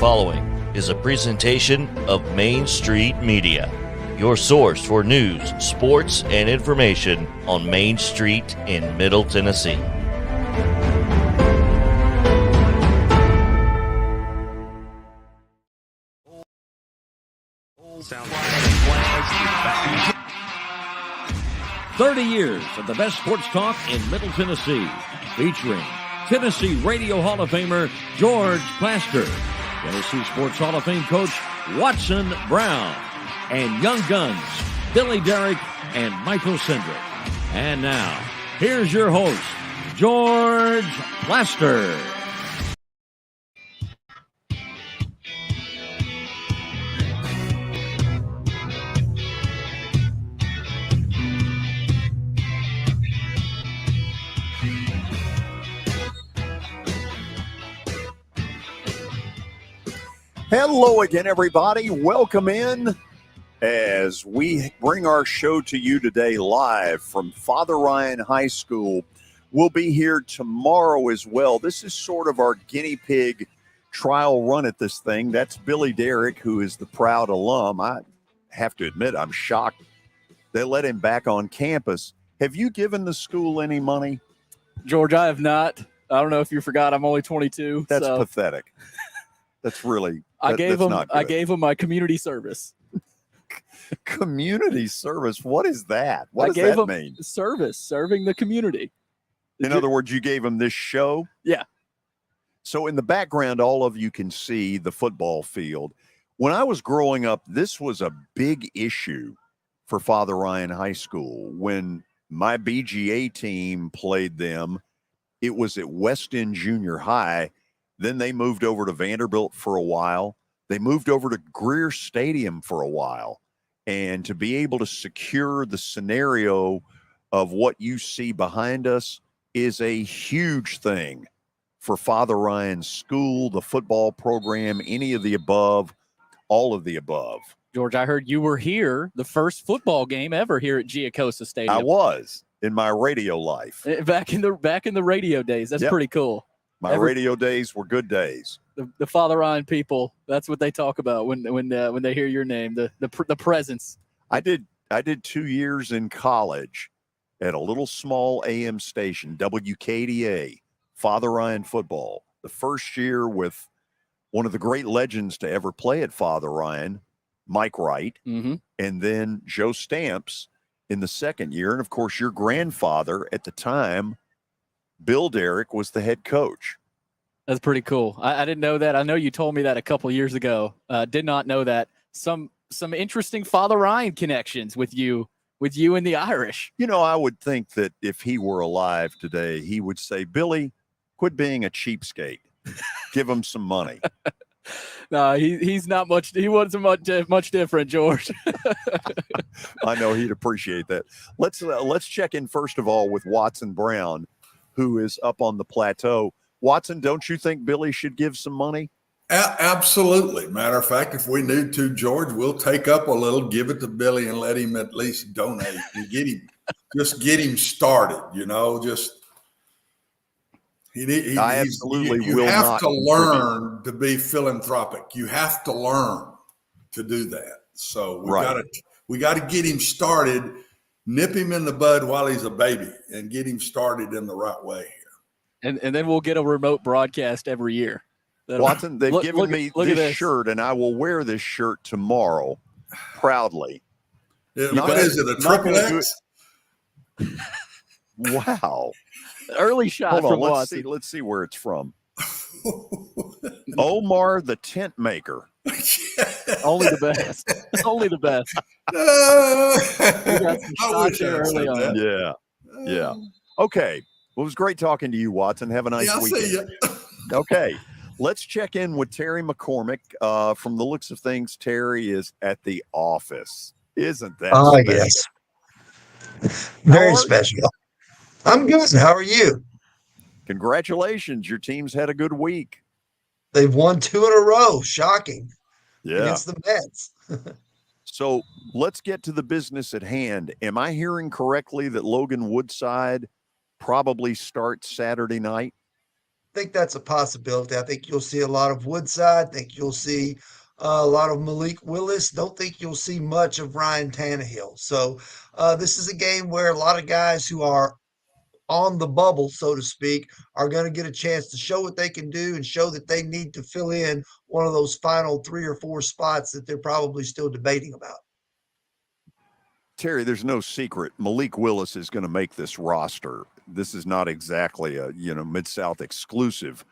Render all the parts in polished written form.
following is a presentation of Main Street Media, your source for news, sports, and information on Main Street in Middle Tennessee. Sound 30 years of the best sports talk in Middle Tennessee, featuring Tennessee Radio Hall of Famer George Plaster, Tennessee Sports Hall of Fame coach Watson Brown, and young guns Billy Derrick and Michael Sindrick. And now, here's your host, George Plaster. Hello again, everybody. Welcome in as we bring our show to you today live from Father Ryan High School. We'll be here tomorrow as well. This is sort of our guinea pig trial run at this thing. That's Billy Derrick, who is the proud alum. I have to admit, I'm shocked they let him back on campus. Have you given the school any money? George, I have not. I don't know if you forgot, I'm only 22. That's pathetic. That's really... I gave him my community service. Community service? What is that? What does that mean? Service, serving the community. In other words, you gave him this show? Yeah. So in the background, all of you can see the football field. When I was growing up, this was a big issue for Father Ryan High School. When my BGA team played them, it was at West End Junior High. Then they moved over to Vanderbilt for a while. They moved over to Greer Stadium for a while. And to be able to secure the scenario of what you see behind us is a huge thing for Father Ryan's school, the football program, any of the above, all of the above. George, I heard you were here, the first football game ever here at Giacosa Stadium. I was in my radio life. Back in the radio days. That's pretty cool. My radio days were good days. The Father Ryan people, that's what they talk about when they hear your name, the presence. I did 2 years in college at a little small AM station, WKDA, Father Ryan football. The first year with one of the great legends to ever play at Father Ryan, Mike Wright, and then Joe Stamps in the second year. And, of course, your grandfather at the time, Bill Derrick, was the head coach. That's pretty cool. I didn't know that. I know you told me that a couple years ago. Did not know that. Some interesting Father Ryan connections with you and the Irish. You know, I would think that if he were alive today, he would say, Billy, quit being a cheapskate. Give him some money. No, he's not much. He wasn't much different, George. I know he'd appreciate that. Let's check in first of all with Watson Brown, who is up on the plateau. Watson, don't you think Billy should give some money? Absolutely. Matter of fact, if we need to, George, we'll take up a little, give it to Billy, and let him at least donate and get him started. You know, I absolutely you will have not to learn to be philanthropic. You have to learn to do that. So we got to get him started. Nip him in the bud while he's a baby and get him started in the right way here. And then we'll get a remote broadcast every year. Watson, they've given me this shirt, and I will wear this shirt tomorrow proudly. What is it, a triple X? Wow. Early shot from Watson. Let's see where it's from. Omar the Tent Maker. Only the best. Only the best. I wish I said that. Yeah. Okay. Well, it was great talking to you, Watson. Have a nice weekend. See ya. Okay. Let's check in with Terry McCormick. From the looks of things, Terry is at the office. Isn't that special? Yes. Very special. I'm good. How are you? Congratulations. Your team's had a good week. They've won 2 in a row. Shocking. Yeah. Against the Mets. So let's get to the business at hand. Am I hearing correctly that Logan Woodside probably starts Saturday night? think that's a possibility. I think you'll see a lot of Woodside. I think you'll see a lot of Malik Willis. Don't think you'll see much of Ryan Tannehill. So this is a game where a lot of guys who are on the bubble, so to speak, are going to get a chance to show what they can do and show that they need to fill in one of those final 3 or 4 spots that they're probably still debating about. Terry, there's no secret. Malik Willis is going to make this roster. This is not exactly a, Mid-South exclusive.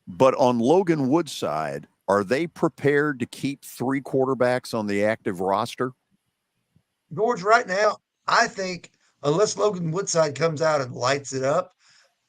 But on Logan Woodside, are they prepared to keep 3 quarterbacks on the active roster? George, right now, I think unless Logan Woodside comes out and lights it up,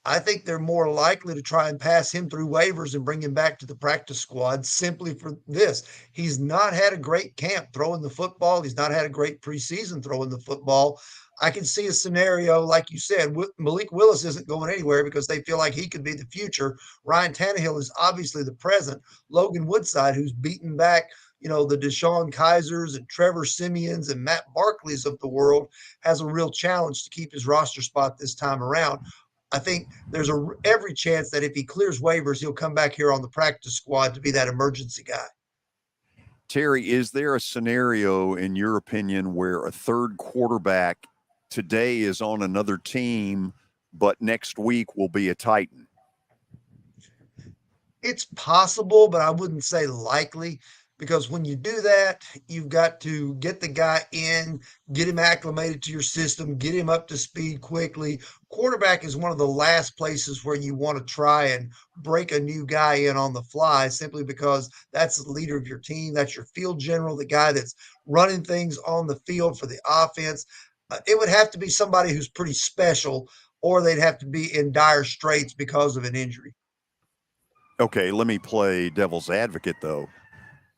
I think they're more likely to try and pass him through waivers and bring him back to the practice squad simply for this. He's not had a great camp throwing the football. He's not had a great preseason throwing the football. I can see a scenario, like you said, Malik Willis isn't going anywhere because they feel like he could be the future. Ryan Tannehill is obviously the present. Logan Woodside, who's beaten back, the Deshaun Kaisers and Trevor Simeons and Matt Barkleys of the world, has a real challenge to keep his roster spot this time around. I think there's every chance that if he clears waivers, he'll come back here on the practice squad to be that emergency guy. Terry, is there a scenario, in your opinion, where a third quarterback today is on another team, but next week will be a Titan? It's possible, but I wouldn't say likely, because when you do that, you've got to get the guy in, get him acclimated to your system, get him up to speed quickly. Quarterback is one of the last places where you want to try and break a new guy in on the fly, simply because that's the leader of your team. That's your field general, the guy that's running things on the field for the offense. It would have to be somebody who's pretty special, or they'd have to be in dire straits because of an injury. Okay, let me play devil's advocate, though.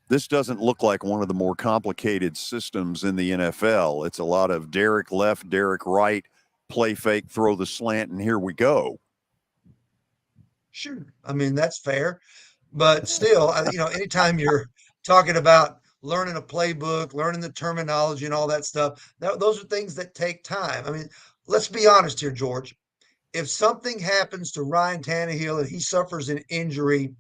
This doesn't look like one of the more complicated systems in the NFL. It's a lot of Derek left, Derek right, play fake, throw the slant, and here we go. Sure. I mean, that's fair. But still, anytime you're talking about learning a playbook, learning the terminology and all that stuff, those are things that take time. I mean, let's be honest here, George. If something happens to Ryan Tannehill and he suffers an injury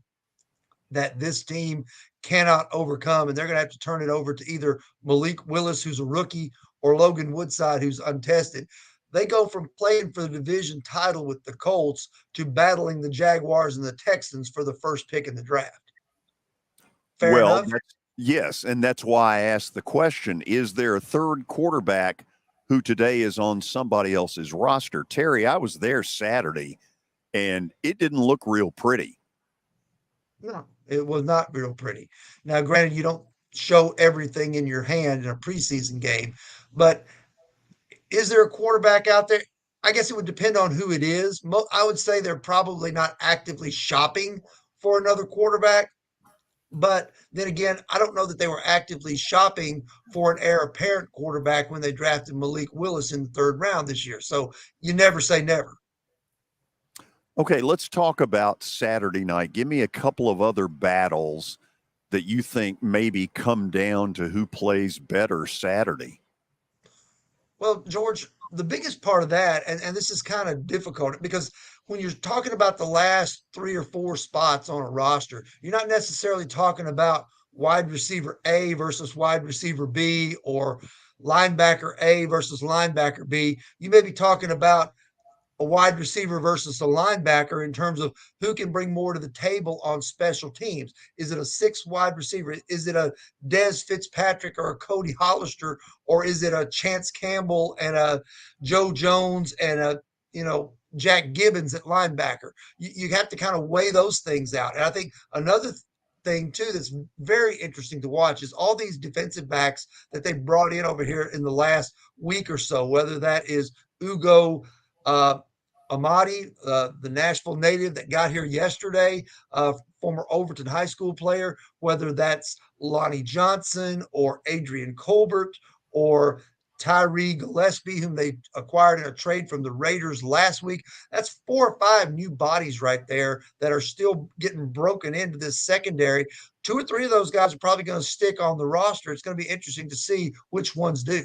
that this team cannot overcome, and they're going to have to turn it over to either Malik Willis, who's a rookie, or Logan Woodside, who's untested, they go from playing for the division title with the Colts to battling the Jaguars and the Texans for the first pick in the draft. Fair enough? Yes, and that's why I asked the question, is there a third quarterback who today is on somebody else's roster? Terry, I was there Saturday, and it didn't look real pretty. No, it was not real pretty. Now, granted, you don't show everything in your hand in a preseason game, but is there a quarterback out there? I guess it would depend on who it is. I would say they're probably not actively shopping for another quarterback. But then again, I don't know that they were actively shopping for an heir apparent quarterback when they drafted Malik Willis in the 3rd round this year. So you never say never. Okay, let's talk about Saturday night. Give me a couple of other battles that you think maybe come down to who plays better Saturday. Well, George, the biggest part of that, and this is kind of difficult because when you're talking about the last 3 or 4 spots on a roster, you're not necessarily talking about wide receiver A versus wide receiver B or linebacker A versus linebacker B. You may be talking about a wide receiver versus a linebacker in terms of who can bring more to the table on special teams. Is it a 6 wide receiver? Is it a Dez Fitzpatrick or a Cody Hollister? Or is it a Chance Campbell and a Joe Jones and a, Jack Gibbons at linebacker? You have to kind of weigh those things out. And I think another thing too that's very interesting to watch is all these defensive backs that they brought in over here in the last week or so, whether that is Ugo Amadi, the Nashville native that got here yesterday, former Overton High School player, whether that's Lonnie Johnson or Adrian Colbert or Tyree Gillespie, whom they acquired in a trade from the Raiders last week. That's 4 or 5 new bodies right there that are still getting broken into this secondary. 2 or 3 of those guys are probably going to stick on the roster. It's going to be interesting to see which ones do.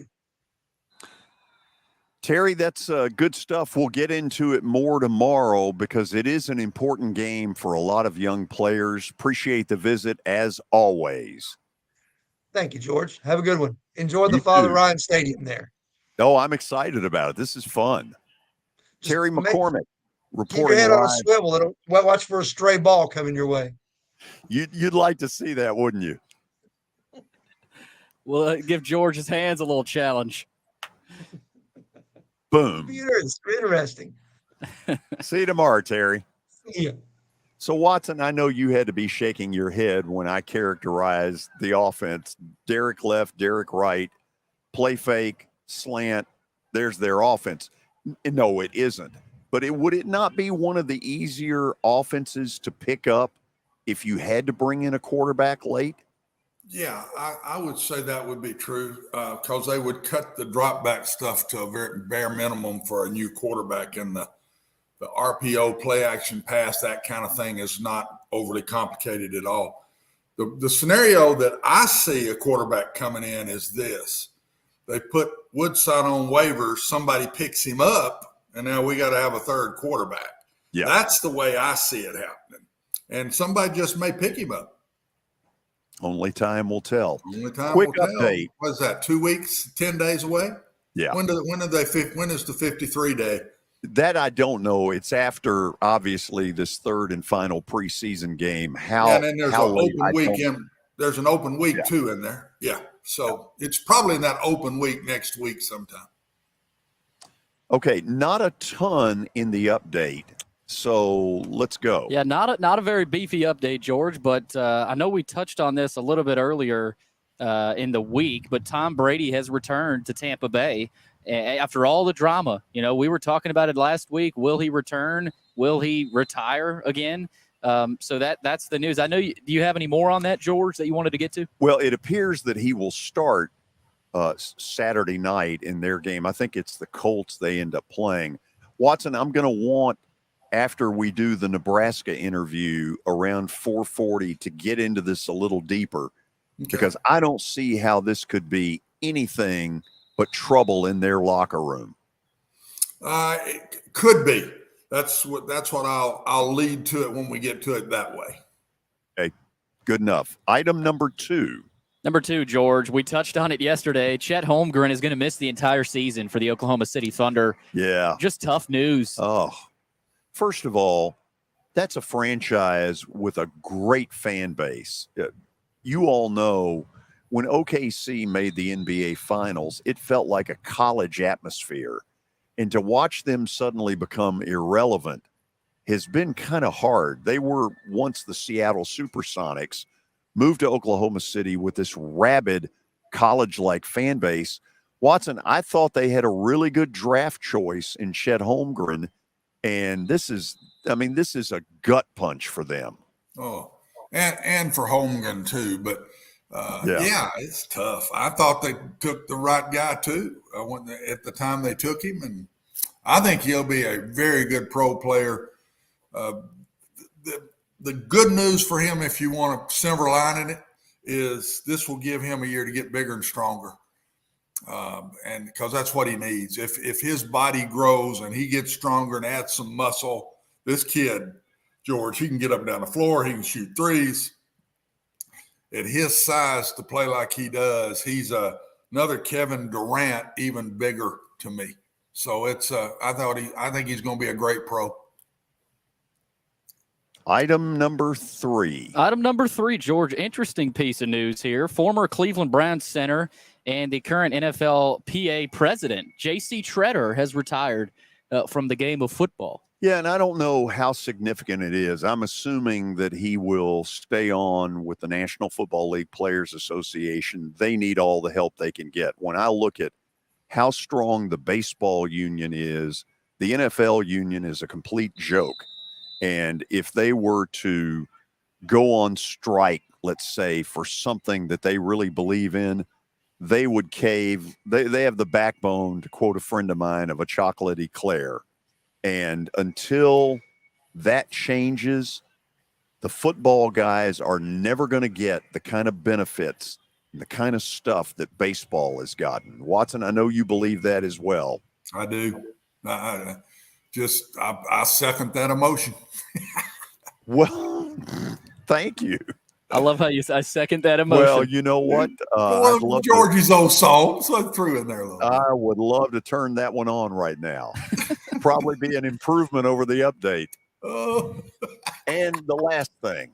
Terry, that's good stuff. We'll get into it more tomorrow because it is an important game for a lot of young players. Appreciate the visit as always. Thank you, George. Have a good one. Enjoy the You Father too. Ryan Stadium there. Oh, I'm excited about it. This is fun. Just Terry McCormick keep your reporting head on a live. swivel. Watch for a stray ball coming your way. You'd like to see that, wouldn't you? We'll give George his hands a little challenge. Boom. Interesting. See you tomorrow, Terry. Yeah. So, Watson, I know you had to be shaking your head when I characterized the offense. Derek left, Derek right, play fake, slant. There's their offense. No, it isn't. But would it not be one of the easier offenses to pick up if you had to bring in a quarterback late? Yeah, I would say that would be true because they would cut the drop back stuff to a very bare minimum for a new quarterback, and the RPO play action pass, that kind of thing is not overly complicated at all. The scenario that I see a quarterback coming in is this. They put Woodside on waivers, somebody picks him up, and now we got to have a third quarterback. Yeah. That's the way I see it happening. And somebody just may pick him up. Only time will tell. Only time Quick will tell. update. What is that, 2 weeks, 10 days away? Yeah. When is the 53 day? That I don't know. It's after, obviously, this third and final preseason game. And then there's an late, open weekend. There's an open week, too, in there. Yeah. So it's probably in that open week next week sometime. Okay, not a ton in the update. So let's go. Yeah, not a very beefy update, George, but I know we touched on this a little bit earlier in the week, but Tom Brady has returned to Tampa Bay after all the drama. You know, we were talking about it last week. Will he return? Will he retire again? So that's the news. I know. Do you have any more on that, George, that you wanted to get to? Well, it appears that he will start Saturday night in their game. I think it's the Colts they end up playing. Watson, I'm going to want, after we do the Nebraska interview around 4:40, to get into this a little deeper, because I don't see how this could be anything but trouble in their locker room. It could be. That's what I'll lead to it when we get to it that way. Okay, good enough. Item number two. Number two, George, we touched on it yesterday. Chet Holmgren is going to miss the entire season for the Oklahoma City Thunder. Yeah. Just tough news. Oh, first of all, that's a franchise with a great fan base. You all know when OKC made the NBA Finals, it felt like a college atmosphere. And to watch them suddenly become irrelevant has been kind of hard. They were once the Seattle Supersonics, moved to Oklahoma City with this rabid college-like fan base. Watson, I thought they had a really good draft choice in Chet Holmgren, and this is a gut punch for them. Oh, and for Holmgren too, but yeah, it's tough. I thought they took the right guy too at the time they took him, and I think he'll be a very good pro player. The good news for him, if you want a silver lining it, is this will give him a year to get bigger and stronger. And because that's what he needs. If his body grows and he gets stronger and adds some muscle, this kid, George, he can get up and down the floor. He can shoot threes. At his size, to play like he does, he's another Kevin Durant, even bigger to me. So it's I think he's going to be a great pro. Item number three. Item number three, George. Interesting piece of news here. Former Cleveland Browns center and the current NFLPA president, J.C. Tretter, has retired from the game of football. Yeah, and I don't know how significant it is. I'm assuming that he will stay on with the National Football League Players Association. They need all the help they can get. When I look at how strong the baseball union is, the NFL union is a complete joke. And if they were to go on strike, let's say, for something that they really believe in, they would cave. They have the backbone, to quote a friend of mine, of a chocolate eclair. And until that changes, the football guys are never going to get the kind of benefits and the kind of stuff that baseball has gotten. Watson, I know you believe that as well. I do. I second that emotion. Well, thank you. I love how I second that emotion. Well, you know what? Georgie's old song, so I threw in there a little bit. I would love to turn that one on right now. Probably be an improvement over the update. Oh. And the last thing,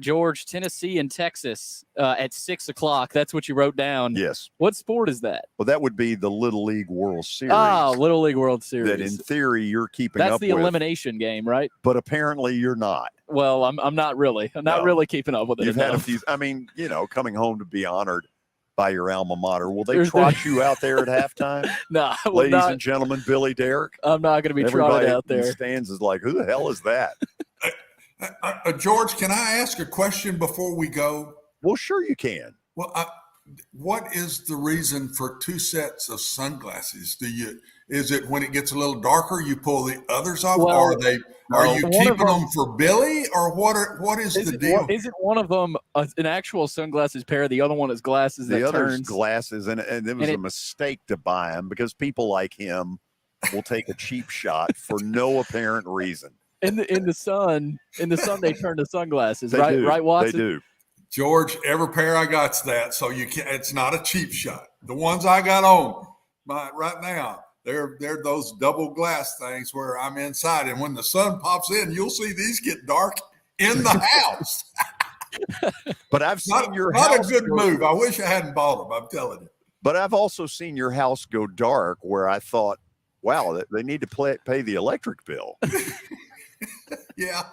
George, Tennessee and Texas at 6:00. That's what you wrote down. Yes. What sport is that? Well, that would be the Little League World Series. Oh, Little League World Series. That in theory you're keeping That's up with. the elimination game, right? But apparently you're not. Well, I'm not really. I'm not really keeping up with it. You've had a few. I mean, coming home to be honored by your alma mater. Will they trot you out there at halftime? No, ladies and gentlemen, Billy Derrick. I'm not going to be trotted out there. In the stands is like, who the hell is that? George, can I ask a question before we go? Well, sure you can. Well, what is the reason for two sets of sunglasses? Is it when it gets a little darker, you pull the others off? Well, are you keeping them for Billy, or what is the deal? Isn't one of them an actual sunglasses pair? The other one is glasses that turns. The other's glasses, and it was a mistake to buy them because people like him will take a cheap shot for no apparent reason. In the sun, they turn to sunglasses, they right? Do. Right, Watson? They do. George, every pair I got's that, so you can't. It's not a cheap shot. The ones I got on right now, they're those double glass things where I'm inside, and when the sun pops in, you'll see these get dark in the house. But I've seen your house. Not a good move. I wish I hadn't bought them. I'm telling you. But I've also seen your house go dark, where I thought, wow, they need to pay the electric bill. Yeah,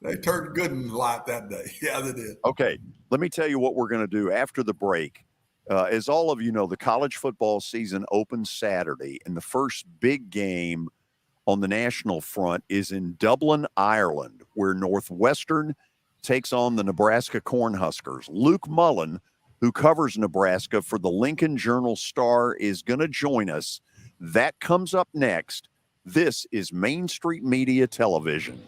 they turned good in the light that day. Yeah, they did. Okay, let me tell you what we're going to do after the break. As all of you know, the college football season opens Saturday, and the first big game on the national front is in Dublin, Ireland, where Northwestern takes on the Nebraska Cornhuskers. Luke Mullin, who covers Nebraska for the Lincoln Journal-Star, is going to join us. That comes up next. This is Main Street Media Television.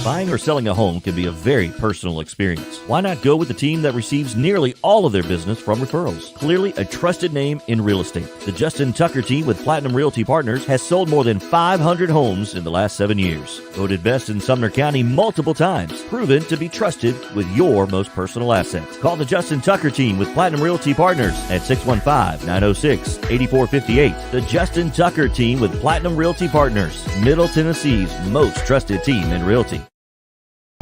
Buying or selling a home can be a very personal experience. Why not go with the team that receives nearly all of their business from referrals? Clearly a trusted name in real estate. The Justin Tucker team with Platinum Realty Partners has sold more than 500 homes in the last 7 years. Voted best in Sumner County multiple times. Proven to be trusted with your most personal assets. Call the Justin Tucker team with Platinum Realty Partners at 615-906-8458. The Justin Tucker team with Platinum Realty Partners, Middle Tennessee's most trusted team in realty.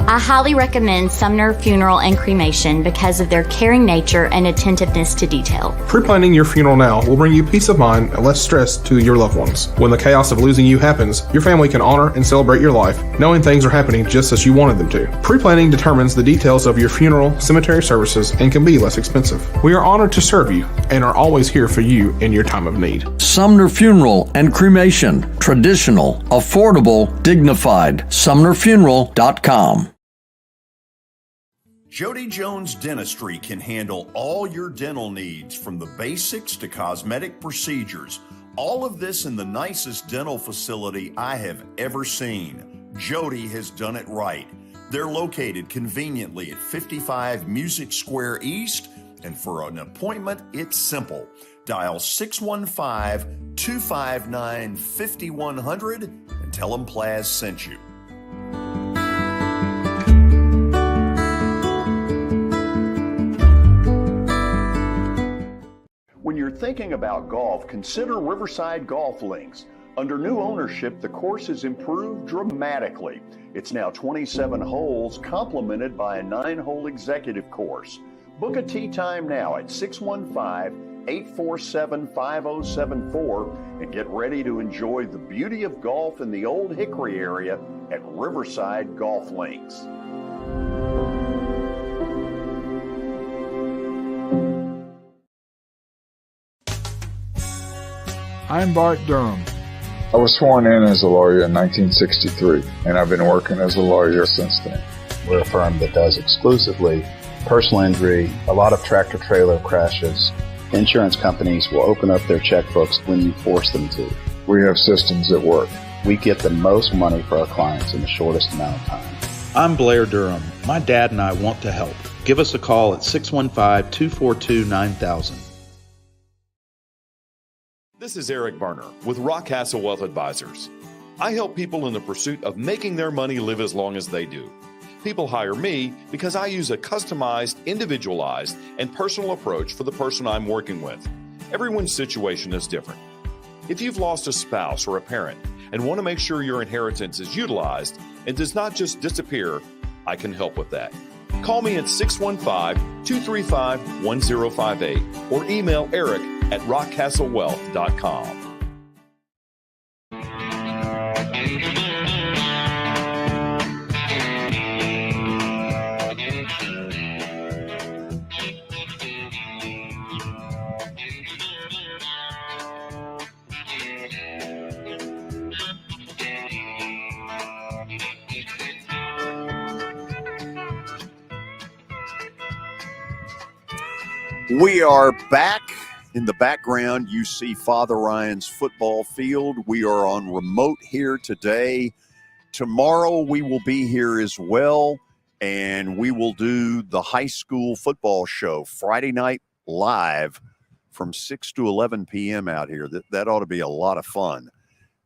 I highly recommend Sumner Funeral and Cremation because of their caring nature and attentiveness to detail. Pre-planning your funeral now will bring you peace of mind and less stress to your loved ones. When the chaos of losing you happens, your family can honor and celebrate your life, knowing things are happening just as you wanted them to. Pre-planning determines the details of your funeral, cemetery services, and can be less expensive. We are honored to serve you and are always here for you in your time of need. Sumner Funeral and Cremation. Traditional, affordable, dignified. SumnerFuneral.com. Jody Jones Dentistry can handle all your dental needs, from the basics to cosmetic procedures. All of this in the nicest dental facility I have ever seen. Jody has done it right. They're located conveniently at 55 Music Square East, and for an appointment, it's simple. Dial 615-259-5100 and tell them Plaz sent you. When you're thinking about golf, consider Riverside Golf Links. Under new ownership, the course has improved dramatically. It's now 27 holes, complemented by a 9-hole executive course. Book a tee time now at 615-847-5074 and get ready to enjoy the beauty of golf in the Old Hickory area at Riverside Golf Links. I'm Bart Durham. I was sworn in as a lawyer in 1963, and I've been working as a lawyer since then. We're a firm that does exclusively personal injury, a lot of tractor-trailer crashes. Insurance companies will open up their checkbooks when you force them to. We have systems that work. We get the most money for our clients in the shortest amount of time. I'm Blair Durham. My dad and I want to help. Give us a call at 615-242-9000. This is Eric Berner with Rockcastle Wealth Advisors. I help people in the pursuit of making their money live as long as they do. People hire me because I use a customized, individualized, and personal approach for the person I'm working with. Everyone's situation is different. If you've lost a spouse or a parent and want to make sure your inheritance is utilized and does not just disappear, I can help with that. Call me at 615-235-1058 or email eric@rockcastlewealth.com. We are back. In the background, you see Father Ryan's football field. We are on remote here today. Tomorrow, we will be here as well, and we will do the high school football show Friday night live from 6 to 11 p.m. out here. That ought to be a lot of fun.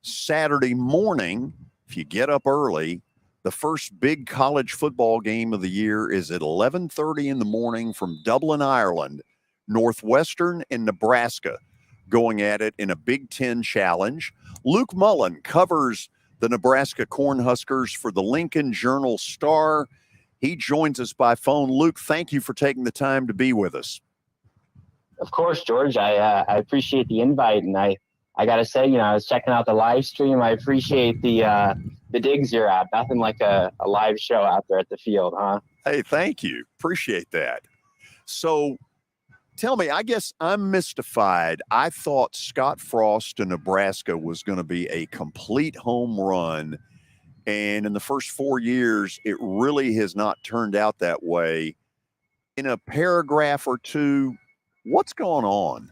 Saturday morning, if you get up early, the first big college football game of the year is at 11:30 in the morning from Dublin, Ireland. Northwestern and Nebraska going at it in a Big Ten challenge. Luke Mullin covers the Nebraska Cornhuskers for the Lincoln Journal-Star. He joins us by phone. Luke, thank you for taking the time to be with us. Of course, George. I appreciate the invite, and I got to say, I was checking out the live stream. I appreciate the digs you're at. Nothing like a live show out there at the field, huh? Hey, thank you. Appreciate that. So, tell me, I guess I'm mystified. I thought Scott Frost in Nebraska was going to be a complete home run. And in the first 4 years, it really has not turned out that way. In a paragraph or two, what's going on?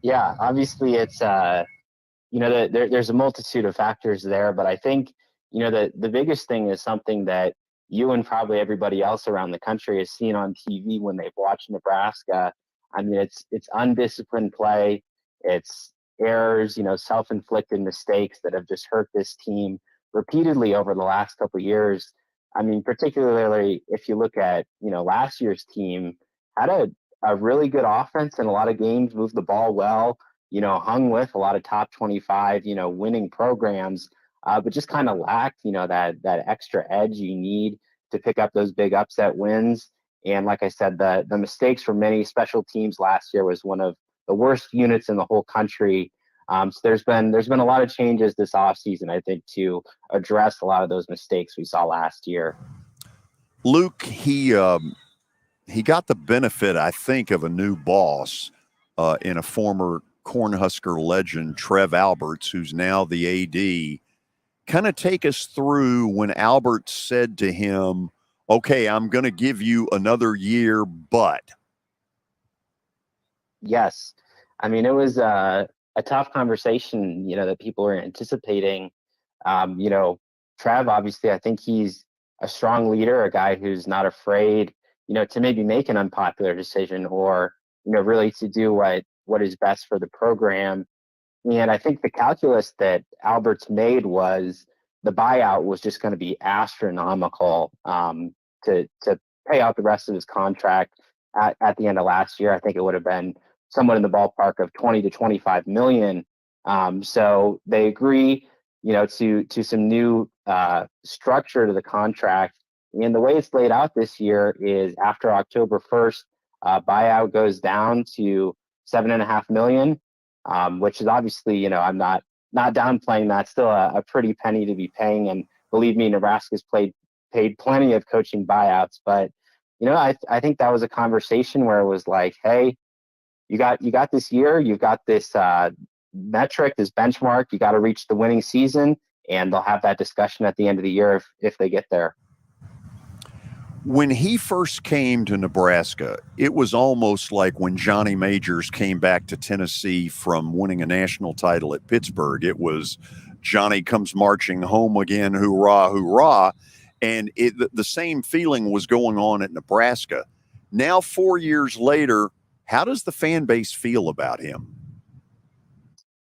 Yeah, obviously it's, there's a multitude of factors there. But I think, the biggest thing is something that you and probably everybody else around the country has seen on TV when they've watched Nebraska. I mean, it's undisciplined play. It's errors, self-inflicted mistakes that have just hurt this team repeatedly over the last couple of years. I mean, particularly if you look at, last year's team had a really good offense in a lot of games, moved the ball well, hung with a lot of top 25, winning programs. But just kind of lacked, that extra edge you need to pick up those big upset wins. And like I said, the mistakes for many special teams last year was one of the worst units in the whole country. So there's been a lot of changes this offseason, I think, to address a lot of those mistakes we saw last year. Luke, he got the benefit, I think, of a new boss in a former Cornhusker legend, Trev Alberts, who's now the AD. Kind of take us through when Albert said to him, okay, I'm going to give you another year, but. Yes. I mean, it was a tough conversation, that people were anticipating. Trev, obviously, I think he's a strong leader, a guy who's not afraid, to maybe make an unpopular decision or, really to do what is best for the program. And I think the calculus that Alberts made was the buyout was just going to be astronomical to pay out the rest of his contract at the end of last year. I think it would have been somewhat in the ballpark of 20 to 25 million. So they agree, to some new structure to the contract. And the way it's laid out this year is after October 1st, buyout goes down to $7.5 million. Which is obviously, I'm not downplaying that. Still a pretty penny to be paying. And believe me, Nebraska's paid plenty of coaching buyouts. But, I think that was a conversation where it was like, hey, you got this year, you've got this metric, this benchmark. You got to reach the winning season, and they'll have that discussion at the end of the year if they get there. When he first came to Nebraska, it was almost like when Johnny Majors came back to Tennessee from winning a national title at Pittsburgh. It was Johnny comes marching home again, hoorah, hoorah. And the same feeling was going on at Nebraska. Now, 4 years later, how does the fan base feel about him?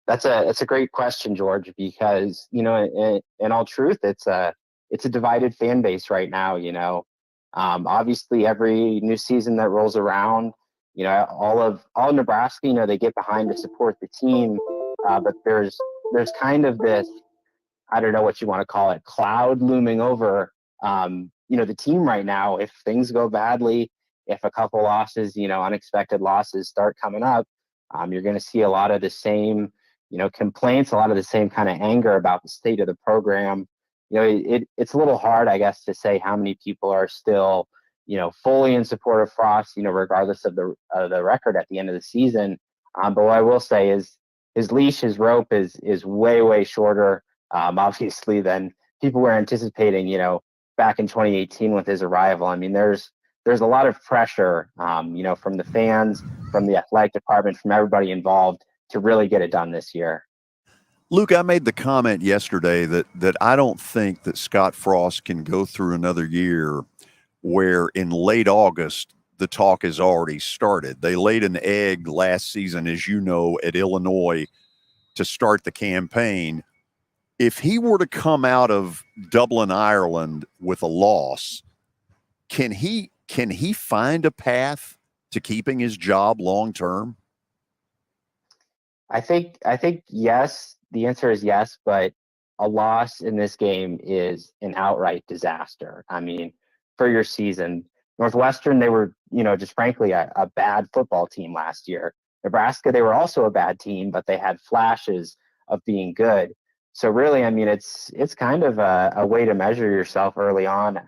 That's a great question, George, because, in all truth, it's a divided fan base right now. Obviously every new season that rolls around, all of Nebraska, they get behind to support the team. But there's kind of this, I don't know what you want to call it, cloud looming over, the team right now. If things go badly, if a couple losses, unexpected losses start coming up, you're going to see a lot of the same, complaints, a lot of the same kind of anger about the state of the program. It's a little hard, I guess, to say how many people are still, fully in support of Frost, regardless of the record at the end of the season. But what I will say is his leash, his rope is way, way shorter, obviously, than people were anticipating, back in 2018 with his arrival. I mean, there's a lot of pressure, from the fans, from the athletic department, from everybody involved to really get it done this year. Luke, I made the comment yesterday that I don't think that Scott Frost can go through another year where in late August, the talk has already started. They laid an egg last season, as you know, at Illinois to start the campaign. If he were to come out of Dublin, Ireland with a loss, can he find a path to keeping his job long term? I think yes. The answer is yes, but a loss in this game is an outright disaster. I mean, for your season, Northwestern, they were, just frankly a bad football team last year. Nebraska, they were also a bad team, but they had flashes of being good. So really, I mean, it's kind of a way to measure yourself early on.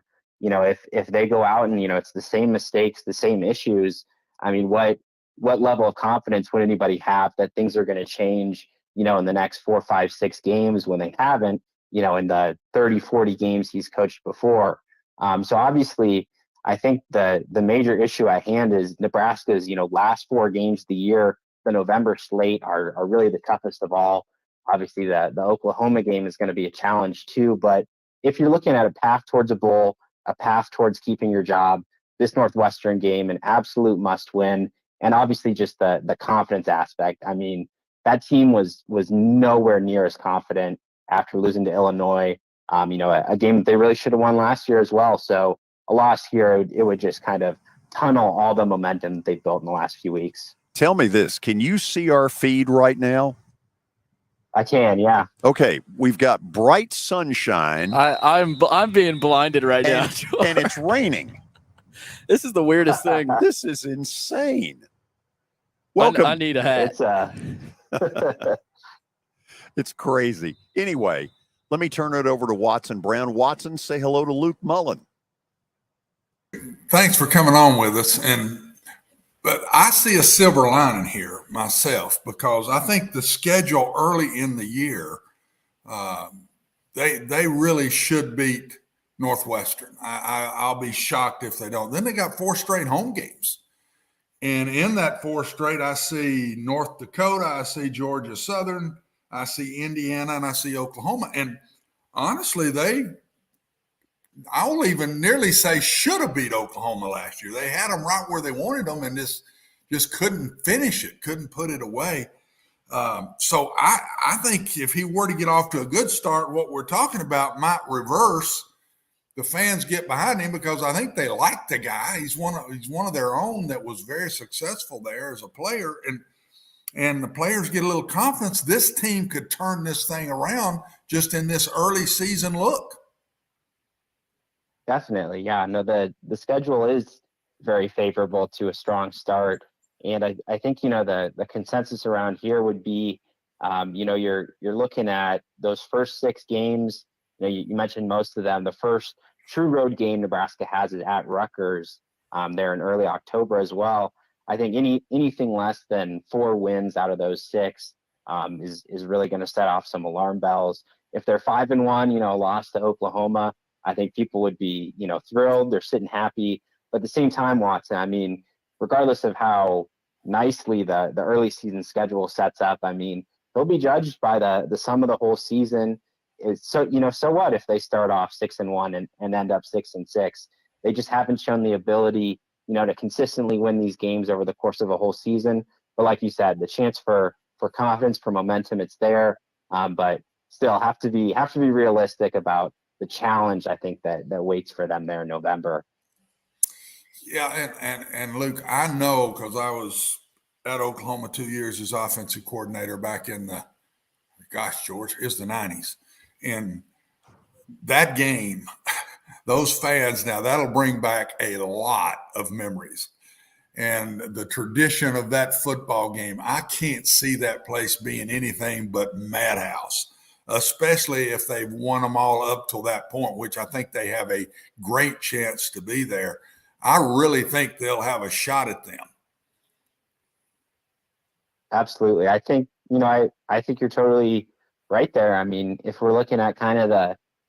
If they go out and, it's the same mistakes, the same issues, I mean, what level of confidence would anybody have that things are going to change, in the next 4, 5, 6 games when they haven't, in the 30, 40 games he's coached before. So obviously, I think the major issue at hand is Nebraska's, last 4 games of the year, the November slate are really the toughest of all. Obviously, the Oklahoma game is going to be a challenge too. But if you're looking at a path towards a bowl, a path towards keeping your job, this Northwestern game, an absolute must win. And obviously just the confidence aspect. I mean, that team was nowhere near as confident after losing to Illinois. A game that they really should have won last year as well. So a loss here, it would just kind of tunnel all the momentum that they've built in the last few weeks. Tell me this, can you see our feed right now? I can, yeah. Okay, we've got bright sunshine. I'm being blinded right now, and it's raining. This is the weirdest thing. This is insane. Welcome. I need a hat. It's crazy. Anyway, let me turn it over to Watson Brown. Watson, say hello to Luke Mullin. Thanks for coming on with us. But I see a silver lining here myself, because I think the schedule early in the year, they really should beat Northwestern. I'll be shocked if they don't. Then they got 4 straight home games. And in that 4 straight, I see North Dakota, I see Georgia Southern, I see Indiana, and I see Oklahoma. And honestly, I'll even nearly say should have beat Oklahoma last year. They had them right where they wanted them and just couldn't finish it, couldn't put it away. So I think if he were to get off to a good start, what we're talking about might reverse. The fans get behind him because I think they like the guy. He's one of their own that was very successful there as a player, and the players get a little confidence. This team could turn this thing around just in this early season look. Definitely, yeah. No, the schedule is very favorable to a strong start, and I think the consensus around here would be, you're looking at those first 6 games. You mentioned most of them. The first true road game Nebraska has is at Rutgers there in early October as well. I think anything less than 4 wins out of those 6 is really going to set off some alarm bells. If they're 5-1, lost to Oklahoma, I think people would be, thrilled. They're sitting happy. But at the same time, Watson, I mean, regardless of how nicely the early season schedule sets up, I mean, they'll be judged by the sum of the whole season. So what if they start off 6-1 and end up 6-6? They just haven't shown the ability, to consistently win these games over the course of a whole season. But like you said, the chance for confidence, for momentum, it's there. But still have to be realistic about the challenge, I think, that waits for them there in November. Yeah, and Luke, I know because I was at Oklahoma 2 years as offensive coordinator back in George, it's the 90s. And that game, those fans, now that'll bring back a lot of memories. And the tradition of that football game, I can't see that place being anything but madhouse, especially if they've won them all up till that point, which I think they have a great chance to be there. I really think they'll have a shot at them. Absolutely. I think, I think you're totally right there. I mean, if we're looking at kind of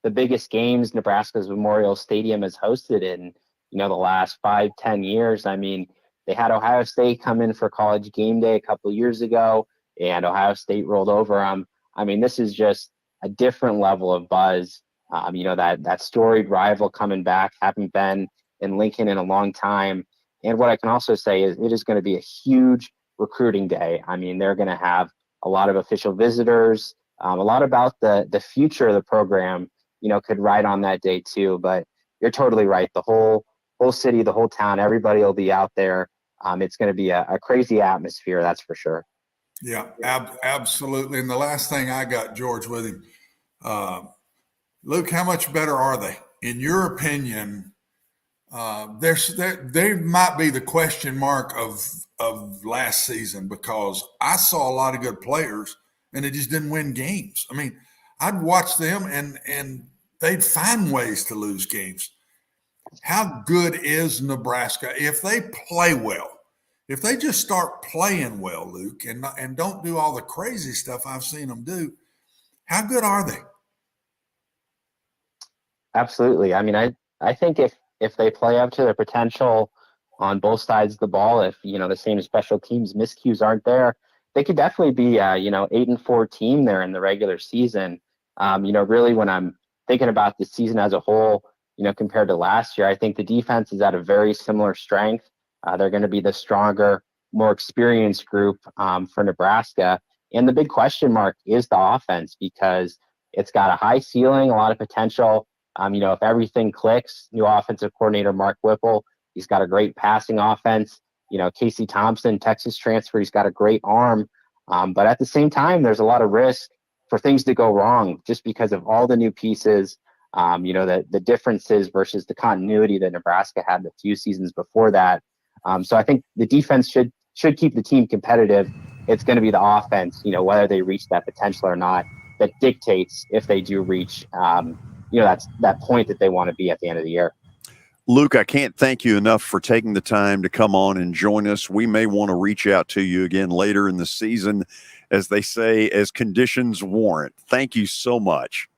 the biggest games Nebraska's Memorial Stadium has hosted in, the last 5-10 years, I mean, they had Ohio State come in for College Game Day a couple of years ago, and Ohio State rolled over them. I mean, this is just a different level of buzz. That storied rival coming back, haven't been in Lincoln in a long time. And what I can also say is it is going to be a huge recruiting day. I mean, they're going to have a lot of official visitors, a lot about the future of the program, could ride on that day too. But you're totally right. The whole city, the whole town, everybody will be out there. It's going to be a crazy atmosphere, that's for sure. Yeah, absolutely. And the last thing I got, George, with him, Luke, how much better are they? In your opinion, they might be the question mark of last season, because I saw a lot of good players and they just didn't win games. I mean, I'd watch them and they'd find ways to lose games. How good is Nebraska if they play well? If they just start playing well, Luke, and don't do all the crazy stuff I've seen them do, how good are they? Absolutely. I mean, I think if they play up to their potential on both sides of the ball, if, the same special teams miscues aren't there, they could definitely be, 8-4 team there in the regular season. Really when I'm thinking about the season as a whole, compared to last year, I think the defense is at a very similar strength. They're going to be the stronger, more experienced group for Nebraska. And the big question mark is the offense, because it's got a high ceiling, a lot of potential. If everything clicks, new offensive coordinator Mark Whipple, he's got a great passing offense. Casey Thompson, Texas transfer, he's got a great arm. But at the same time, there's a lot of risk for things to go wrong just because of all the new pieces. The differences versus the continuity that Nebraska had the few seasons before that. So I think the defense should keep the team competitive. It's going to be the offense, whether they reach that potential or not, that dictates if they do reach, that's that point that they want to be at the end of the year. Luke, I can't thank you enough for taking the time to come on and join us. We may want to reach out to you again later in the season, as they say, as conditions warrant. Thank you so much.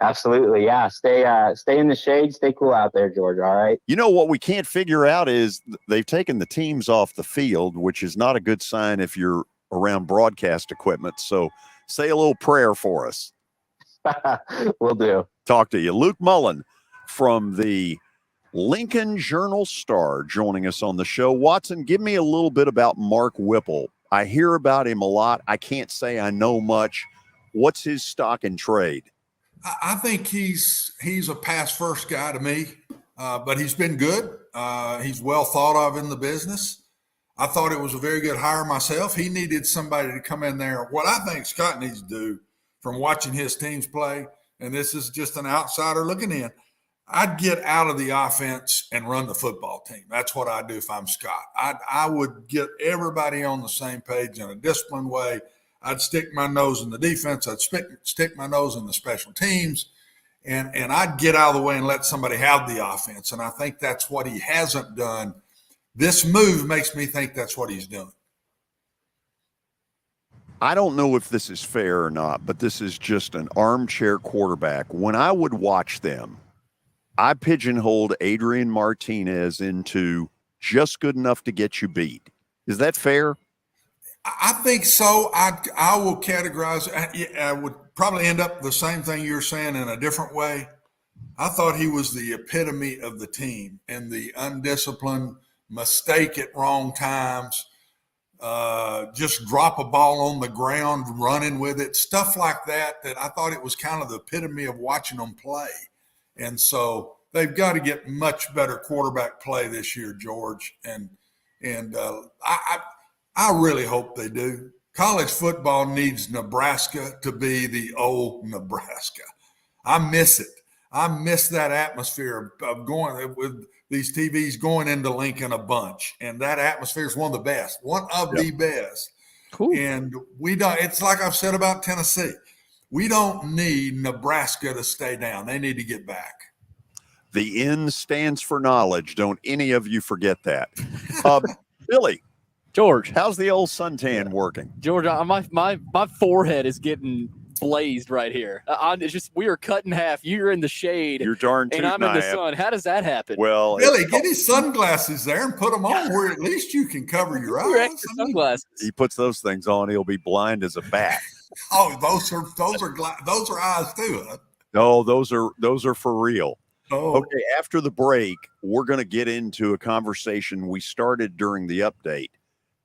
Absolutely. Yeah. Stay in the shade. Stay cool out there, George. All right. What we can't figure out is they've taken the teams off the field, which is not a good sign if you're around broadcast equipment. So say a little prayer for us. Will do. Talk to you. Luke Mullin from the Lincoln Journal-Star joining us on the show. Watson, give me a little bit about Mark Whipple. I hear about him a lot. I can't say I know much. What's his stock and trade? I think he's a pass first guy to me, but he's been good. He's well thought of in the business. I thought it was a very good hire myself. He needed somebody to come in there. What I think Scott needs to do, from watching his teams play, and this is just an outsider looking in, I'd get out of the offense and run the football team. That's what I'd do if I'm Scott. I would get everybody on the same page in a disciplined way. I'd stick my nose in the defense. I'd stick my nose in the special teams, and I'd get out of the way and let somebody have the offense. And I think that's what he hasn't done. This move makes me think that's what he's doing. I don't know if this is fair or not, but this is just an armchair quarterback. When I would watch them, I pigeonholed Adrian Martinez into just good enough to get you beat. Is that fair? I think so. I will categorize. I would probably end up the same thing you're saying in a different way. I thought he was the epitome of the team and the undisciplined, mistake at wrong times, just drop a ball on the ground, running with it, stuff like that, that I thought it was kind of the epitome of watching them play. And so they've got to get much better quarterback play this year, George. And I really hope they do. College football needs Nebraska to be the old Nebraska. I miss it. I miss that atmosphere of going with these TVs going into Lincoln a bunch. And that atmosphere is one of the best, the best. Cool. And we don't, it's like I've said about Tennessee. We don't need Nebraska to stay down. They need to get back. The N stands for knowledge. Don't any of you forget that. Billy. George. How's the old suntan working? George, my forehead is getting blazed right here. It's just, we are cut in half. You're in the shade. You're darn and I'm in the sun. How does that happen? Well, Billy, get his sunglasses there and put them on where at least you can cover your eyes. Sunglasses. He puts those things on, he'll be blind as a bat. Oh, those are eyes too, huh? No, those are for real. Oh. Okay, after the break, we're going to get into a conversation we started during the update.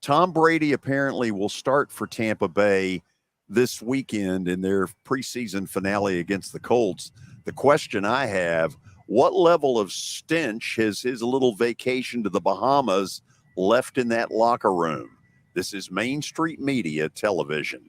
Tom Brady apparently will start for Tampa Bay this weekend in their preseason finale against the Colts. The question I have, what level of stench has his little vacation to the Bahamas left in that locker room? This is Main Street Media Television.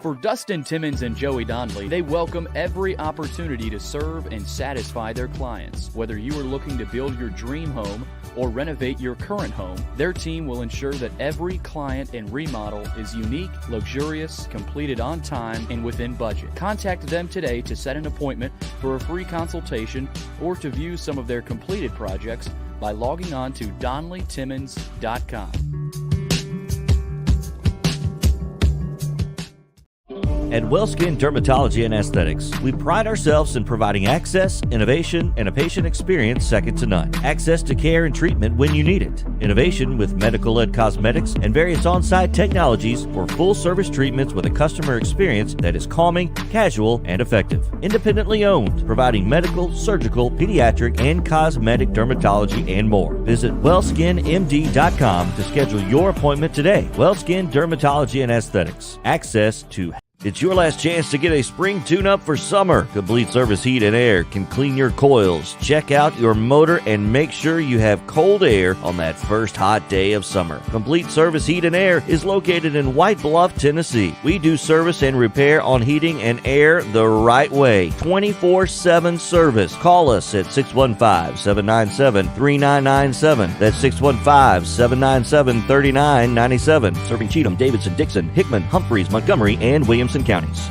For Dustin Timmons and Joey Donnelly, they welcome every opportunity to serve and satisfy their clients. Whether you are looking to build your dream home or renovate your current home, their team will ensure that every client and remodel is unique, luxurious, completed on time, and within budget. Contact them today to set an appointment for a free consultation or to view some of their completed projects by logging on to DonnellyTimmons.com. At WellSkin Dermatology and Aesthetics, we pride ourselves in providing access, innovation, and a patient experience second to none. Access to care and treatment when you need it. Innovation with medical-led cosmetics and various on-site technologies for full-service treatments with a customer experience that is calming, casual, and effective. Independently owned, providing medical, surgical, pediatric, and cosmetic dermatology and more. Visit WellSkinMD.com to schedule your appointment today. WellSkin Dermatology and Aesthetics. Access to It's your last chance to get a spring tune-up for summer. Complete Service Heat and Air can clean your coils, check out your motor, and make sure you have cold air on that first hot day of summer. Complete Service Heat and Air is located in White Bluff, Tennessee. We do service and repair on heating and air the right way. 24/7 service. Call us at 615-797-3997. That's 615-797-3997. Serving Cheatham, Davidson, Dixon, Hickman, Humphreys, Montgomery, and Williamson counties.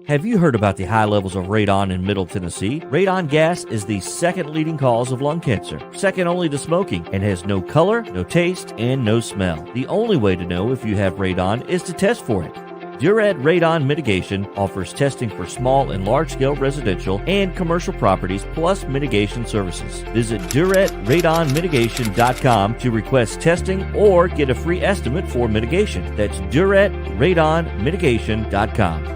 Have you heard about the high levels of radon in Middle Tennessee? Radon gas is the second leading cause of lung cancer, second only to smoking, and has no color, no taste, and no smell. The only way to know if you have radon is to test for it. Duret Radon Mitigation offers testing for small and large-scale residential and commercial properties, plus mitigation services. Visit DuretRadonMitigation.com to request testing or get a free estimate for mitigation. That's DuretRadonMitigation.com.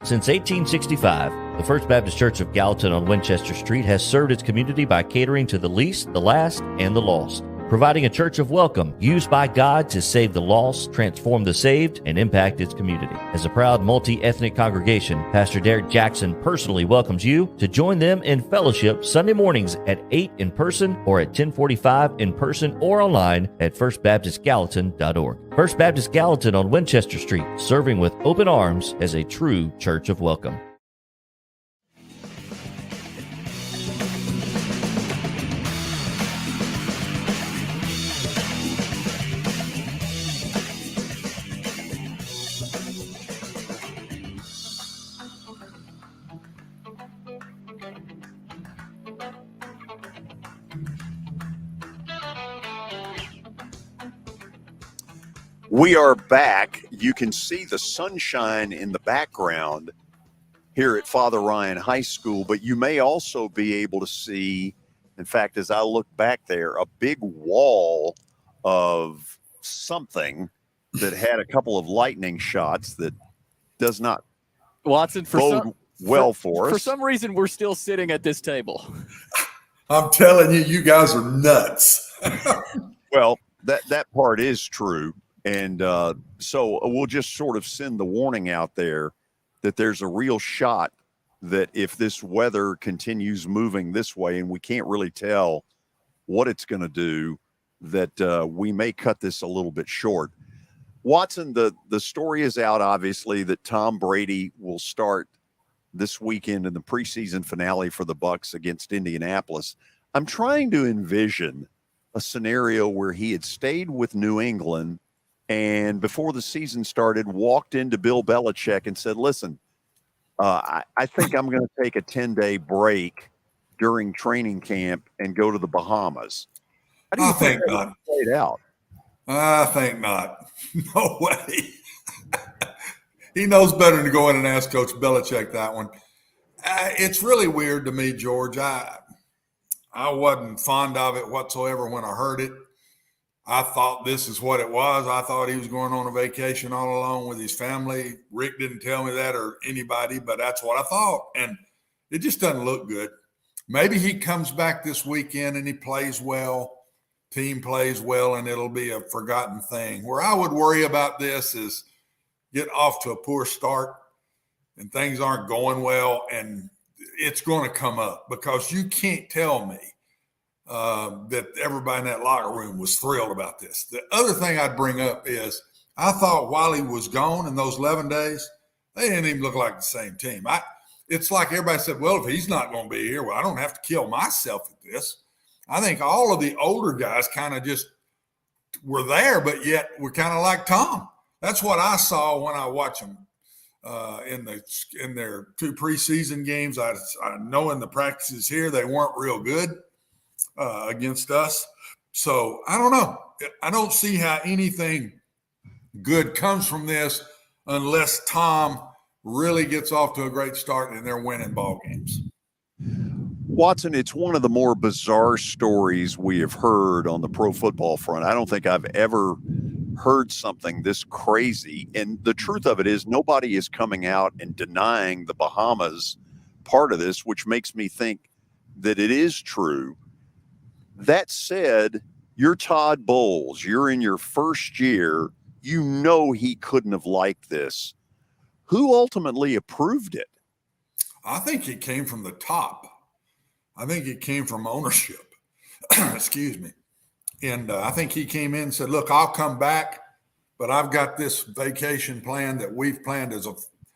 Since 1865, the First Baptist Church of Gallatin on Winchester Street has served its community by catering to the least, the last, and the lost, providing a church of welcome used by God to save the lost, transform the saved, and impact its community. As a proud multi-ethnic congregation, Pastor Derek Jackson personally welcomes you to join them in fellowship Sunday mornings at 8 in person or at 1045 in person or online at firstbaptistgallatin.org. First Baptist Gallatin on Winchester Street, serving with open arms as a true church of welcome. We are back. You can see the sunshine in the background here at Father Ryan High School, but you may also be able to see, in fact, as I look back there, a big wall of something that had a couple of lightning shots that does not Watson, bode well for us. For some reason, we're still sitting at this table. I'm telling you, you guys are nuts. Well, that part is true. And so we'll just sort of send the warning out there that there's a real shot that if this weather continues moving this way, and we can't really tell what it's going to do, that we may cut this a little bit short. Watson, the story is out, obviously, that Tom Brady will start this weekend in the preseason finale for the Bucs against Indianapolis. I'm trying to envision a scenario where he had stayed with New England and before the season started, walked into Bill Belichick and said, listen, I think I'm going to take a 10-day break during training camp and go to the Bahamas. How do you think that played out? I think not. No way. He knows better than to go in and ask Coach Belichick that one. It's really weird to me, George. I wasn't fond of it whatsoever when I heard it. I thought this is what it was. I thought he was going on a vacation all alone with his family. Rick didn't tell me that or anybody, but that's what I thought. And it just doesn't look good. Maybe he comes back this weekend and he plays well, team plays well, and it'll be a forgotten thing. Where I would worry about this is get off to a poor start and things aren't going well, and it's going to come up because you can't tell me that everybody in that locker room was thrilled about this. The other thing I'd bring up is I thought while he was gone in those 11 days, they didn't even look like the same team. It's like everybody said, well, if he's not going to be here, well, I don't have to kill myself at this. I think all of the older guys kind of just were there, but yet we're kind of like Tom. That's what I saw when I watched them in their two preseason games. I know in the practices here they weren't real good against us. So I don't know. I don't see how anything good comes from this unless Tom really gets off to a great start and they're winning ball games. Watson, it's one of the more bizarre stories we have heard on the pro football front. I don't think I've ever heard something this crazy. And the truth of it is nobody is coming out and denying the Bahamas part of this, which makes me think that it is true. That said, you're Todd Bowles. You're in your first year. You know he couldn't have liked this. Who ultimately approved it? I think it came from the top. I think it came from ownership. Excuse me. And I think he came in and said, look, I'll come back, but I've got this vacation plan that we've planned as a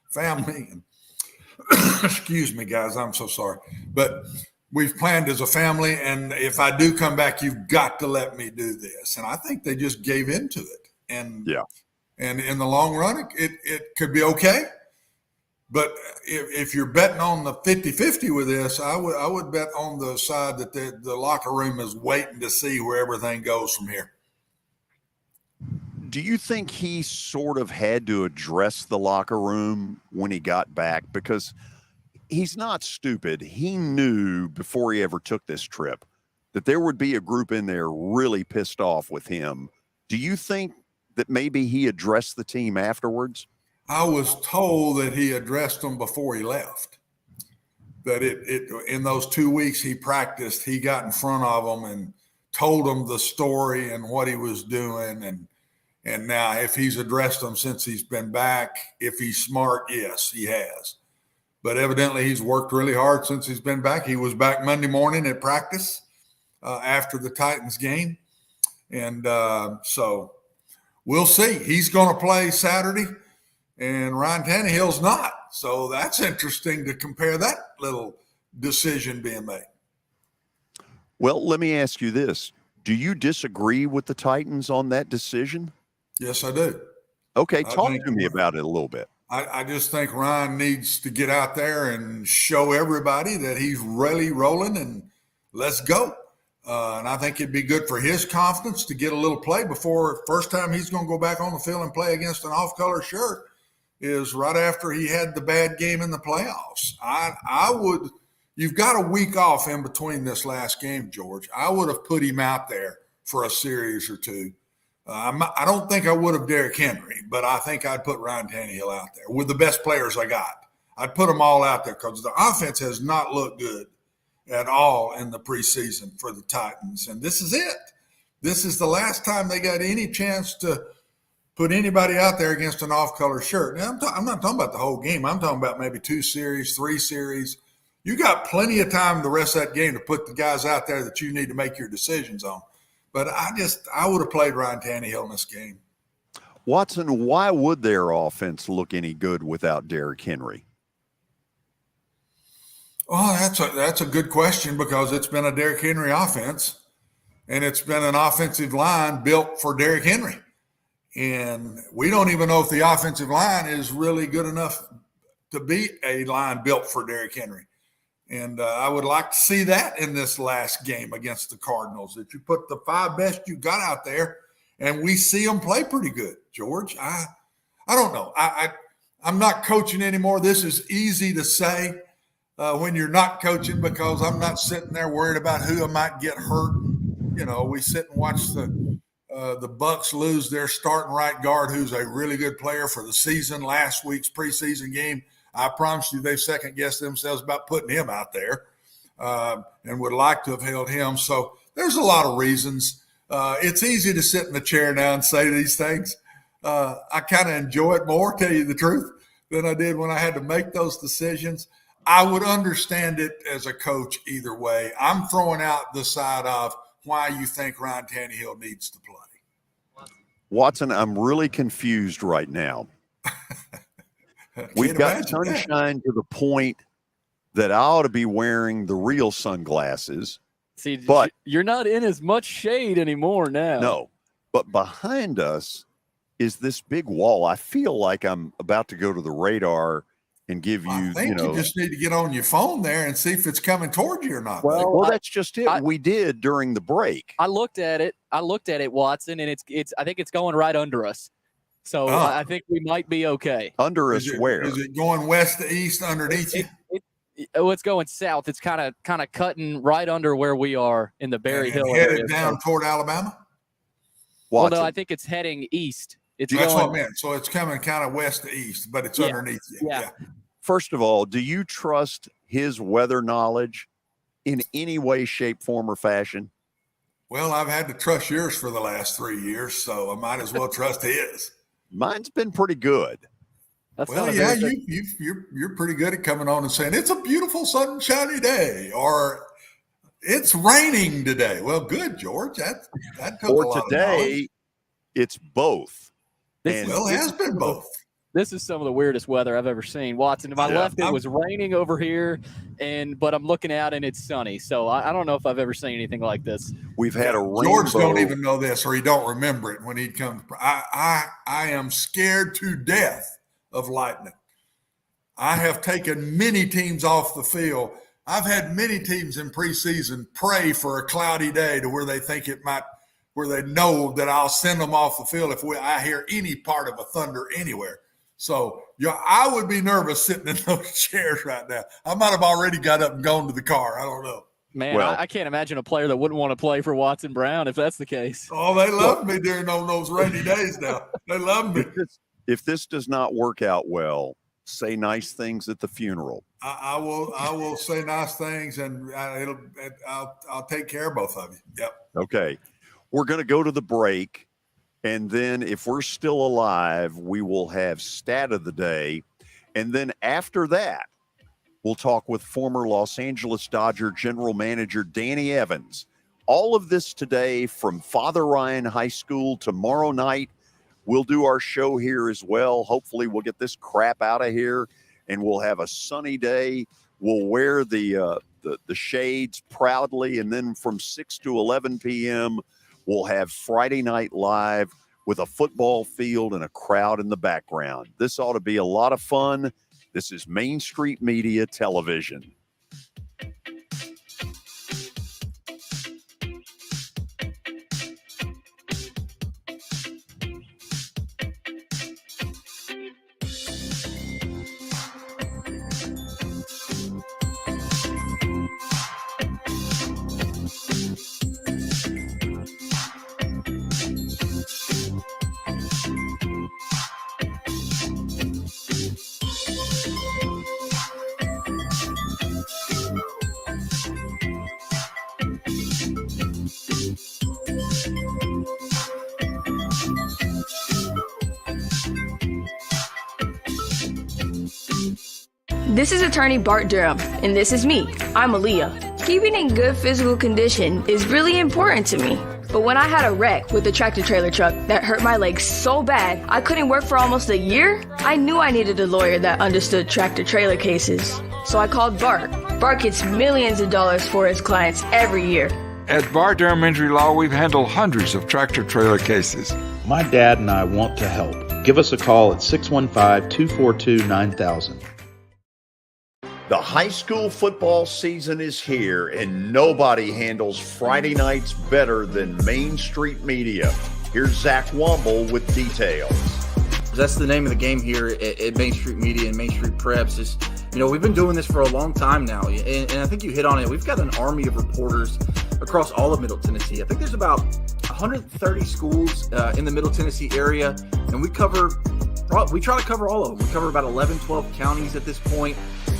family. And excuse me, guys, I'm so sorry. But we've planned as a family, and if I do come back, you've got to let me do this. And I think they just gave into it. And yeah. And in the long run, it could be okay. But if you're betting on the 50-50 with this, I would bet on the side that the locker room is waiting to see where everything goes from here. Do you think he sort of had to address the locker room when he got back? Because he's not stupid. He knew before he ever took this trip that there would be a group in there really pissed off with him. Do you think that maybe he addressed the team afterwards? I was told that he addressed them before he left. That in those 2 weeks he practiced, he got in front of them and told them the story and what he was doing. And now if he's addressed them since he's been back, if he's smart, yes, he has. But evidently he's worked really hard since he's been back. He was back Monday morning at practice after the Titans game. And so we'll see. He's going to play Saturday, and Ryan Tannehill's not. So that's interesting to compare that little decision being made. Well, let me ask you this. Do you disagree with the Titans on that decision? Yes, I do. Okay, talk to me about it a little bit. I just think Ryan needs to get out there and show everybody that he's really rolling and let's go. And I think it'd be good for his confidence to get a little play before first time he's going to go back on the field and play against an off-color shirt is right after he had the bad game in the playoffs. You've got a week off in between this last game, George. I would have put him out there for a series or two. I don't think I would have Derrick Henry, but I think I'd put Ryan Tannehill out there with the best players I got. I'd put them all out there because the offense has not looked good at all in the preseason for the Titans. And this is it. This is the last time they got any chance to put anybody out there against an off-color shirt. Now, I'm not talking about the whole game. I'm talking about maybe 2 series, 3 series. You got plenty of time the rest of that game to put the guys out there that you need to make your decisions on. But I would have played Ryan Tannehill in this game. Watson, why would their offense look any good without Derrick Henry? Oh, that's a good question because it's been a Derrick Henry offense, and it's been an offensive line built for Derrick Henry. And we don't even know if the offensive line is really good enough to be a line built for Derrick Henry. And I would like to see that in this last game against the Cardinals, that you put the 5 best you got out there and we see them play pretty good, George. I don't know. I'm not coaching anymore. This is easy to say when you're not coaching because I'm not sitting there worried about who I might get hurt. You know, we sit and watch the Bucks lose their starting right guard, who's a really good player for the season, last week's preseason game. I promise you they've second-guessed themselves about putting him out there and would like to have held him. So there's a lot of reasons. It's easy to sit in the chair now and say these things. I kind of enjoy it more, tell you the truth, than I did when I had to make those decisions. I would understand it as a coach either way. I'm throwing out the side of why you think Ryan Tannehill needs to play. Watson, I'm really confused right now. We've got sunshine to the point that I ought to be wearing the real sunglasses. See, but you're not in as much shade anymore now. No, but behind us is this big wall. I feel like I'm about to go to the radar and give you, I think you just need to get on your phone there and see if it's coming toward you or not. Well, that's just it. We did during the break. I looked at it, Watson, and it's. I think it's going right under us. So I think we might be okay. Under us where? Is it going west to east underneath you? It's going south. It's kind of cutting right under where we are in the Berry Hill area. Headed down toward Alabama? Well, no, I think it's heading east. That's what I meant. So it's coming kind of west to east, but it's underneath you. Yeah. First of all, do you trust his weather knowledge in any way, shape, form, or fashion? Well, I've had to trust yours for the last 3 years, so I might as well trust his. Mine's been pretty good. Well, yeah, you're pretty good at coming on and saying it's a beautiful sunshiny day, or it's raining today. Well, good, George. That took or a lot today, of it's both. It has been both. This is some of the weirdest weather I've ever seen. Watson, to my left, it was raining over here, but I'm looking out and it's sunny. So I don't know if I've ever seen anything like this. We've had a rainbow. George don't even know this, or he don't remember it when he comes. I am scared to death of lightning. I have taken many teams off the field. I've had many teams in preseason pray for a cloudy day to where they think it might, where they know that I'll send them off the field if I hear any part of a thunder anywhere. So I would be nervous sitting in those chairs right now. I might have already got up and gone to the car. I don't know. Man, I can't imagine a player that wouldn't want to play for Watson Brown if that's the case. Oh, they love me during those rainy days now. They love me. if this does not work out well, say nice things at the funeral. I will say nice things, and I'll take care of both of you. Yep. Okay. We're going to go to the break, and then if we're still alive, we will have stat of the day. And then after that, we'll talk with former Los Angeles Dodger general manager Danny Evans. All of this today from Father Ryan High School. Tomorrow night, we'll do our show here as well. Hopefully we'll get this crap out of here and we'll have a sunny day. We'll wear the shades proudly. And then from 6 to 11 p.m., we'll have Friday Night Live with a football field and a crowd in the background. This ought to be a lot of fun. This is Main Street Media Television. This is attorney Bart Durham, and this is me. I'm Aaliyah. Keeping in good physical condition is really important to me. But when I had a wreck with a tractor-trailer truck that hurt my legs so bad I couldn't work for almost a year, I knew I needed a lawyer that understood tractor-trailer cases. So I called Bart. Bart gets millions of dollars for his clients every year. At Bart Durham Injury Law, we've handled hundreds of tractor-trailer cases. My dad and I want to help. Give us a call at 615-242-9000. The high school football season is here, and nobody handles Friday nights better than Main Street Media. Here's Zach Womble with details. That's the name of the game here at Main Street Media and Main Street Preps. Is, we've been doing this for a long time now, and I think you hit on it. We've got an army of reporters across all of Middle Tennessee. I think there's about 130 schools in the Middle Tennessee area, and we try to cover all of them. We cover about 11, 12 counties at this point.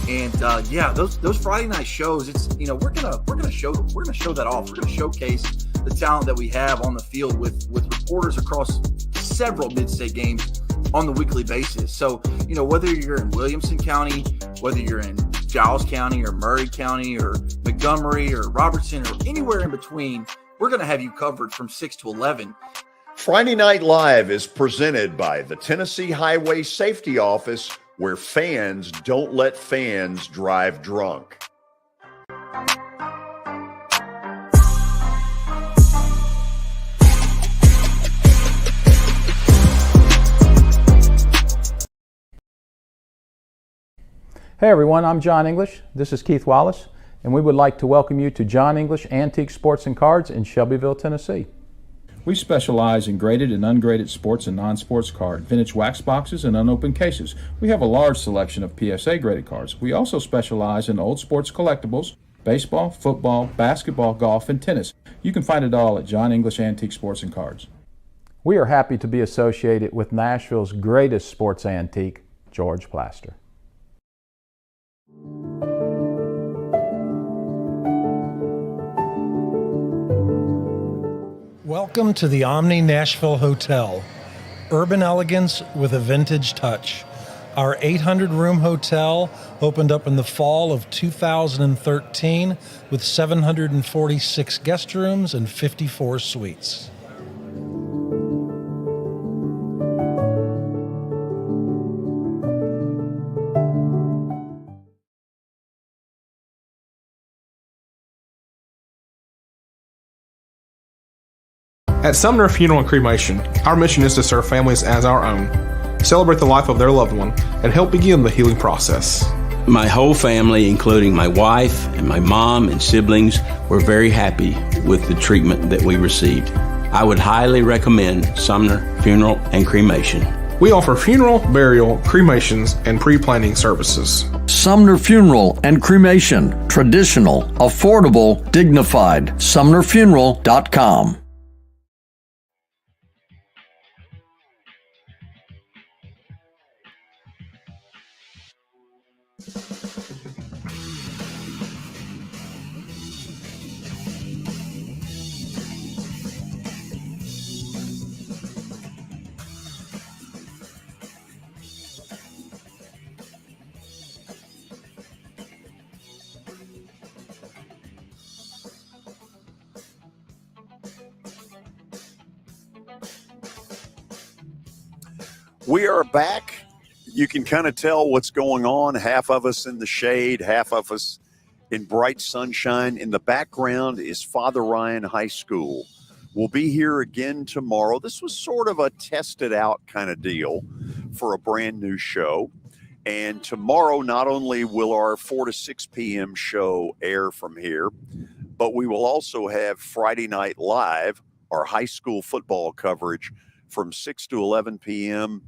And those Friday night shows, it's we're gonna show that off. We're gonna showcase the talent that we have on the field with reporters across several mid-state games on the weekly basis. So whether you're in Williamson County, whether you're in Giles County or Murray County or Montgomery or Robertson or anywhere in between, we're gonna have you covered from 6 to 11. Friday Night Live is presented by the Tennessee Highway Safety Office, where fans don't let fans drive drunk. Hey everyone, I'm John English. This is Keith Wallace, and we would like to welcome you to John English Antique Sports and Cards in Shelbyville, Tennessee. We specialize in graded and ungraded sports and non-sports cards, vintage wax boxes, and unopened cases. We have a large selection of PSA graded cards. We also specialize in old sports collectibles, baseball, football, basketball, golf, and tennis. You can find it all at John English Antique Sports and Cards. We are happy to be associated with Nashville's greatest sports antique, George Plaster. Welcome to the Omni Nashville Hotel. Urban elegance with a vintage touch. Our 800-room hotel opened up in the fall of 2013 with 746 guest rooms and 54 suites. At Sumner Funeral and Cremation, our mission is to serve families as our own, celebrate the life of their loved one, and help begin the healing process. My whole family, including my wife and my mom and siblings, were very happy with the treatment that we received. I would highly recommend Sumner Funeral and Cremation. We offer funeral, burial, cremations, and pre-planning services. Sumner Funeral and Cremation. Traditional, affordable, dignified. SumnerFuneral.com. We are back. You can kind of tell what's going on. Half of us in the shade, half of us in bright sunshine. In the background is Father Ryan High School. We'll be here again tomorrow. This was sort of a tested out kind of deal for a brand new show. And tomorrow, not only will our 4 to 6 p.m. show air from here, but we will also have Friday Night Live, our high school football coverage from 6 to 11 p.m.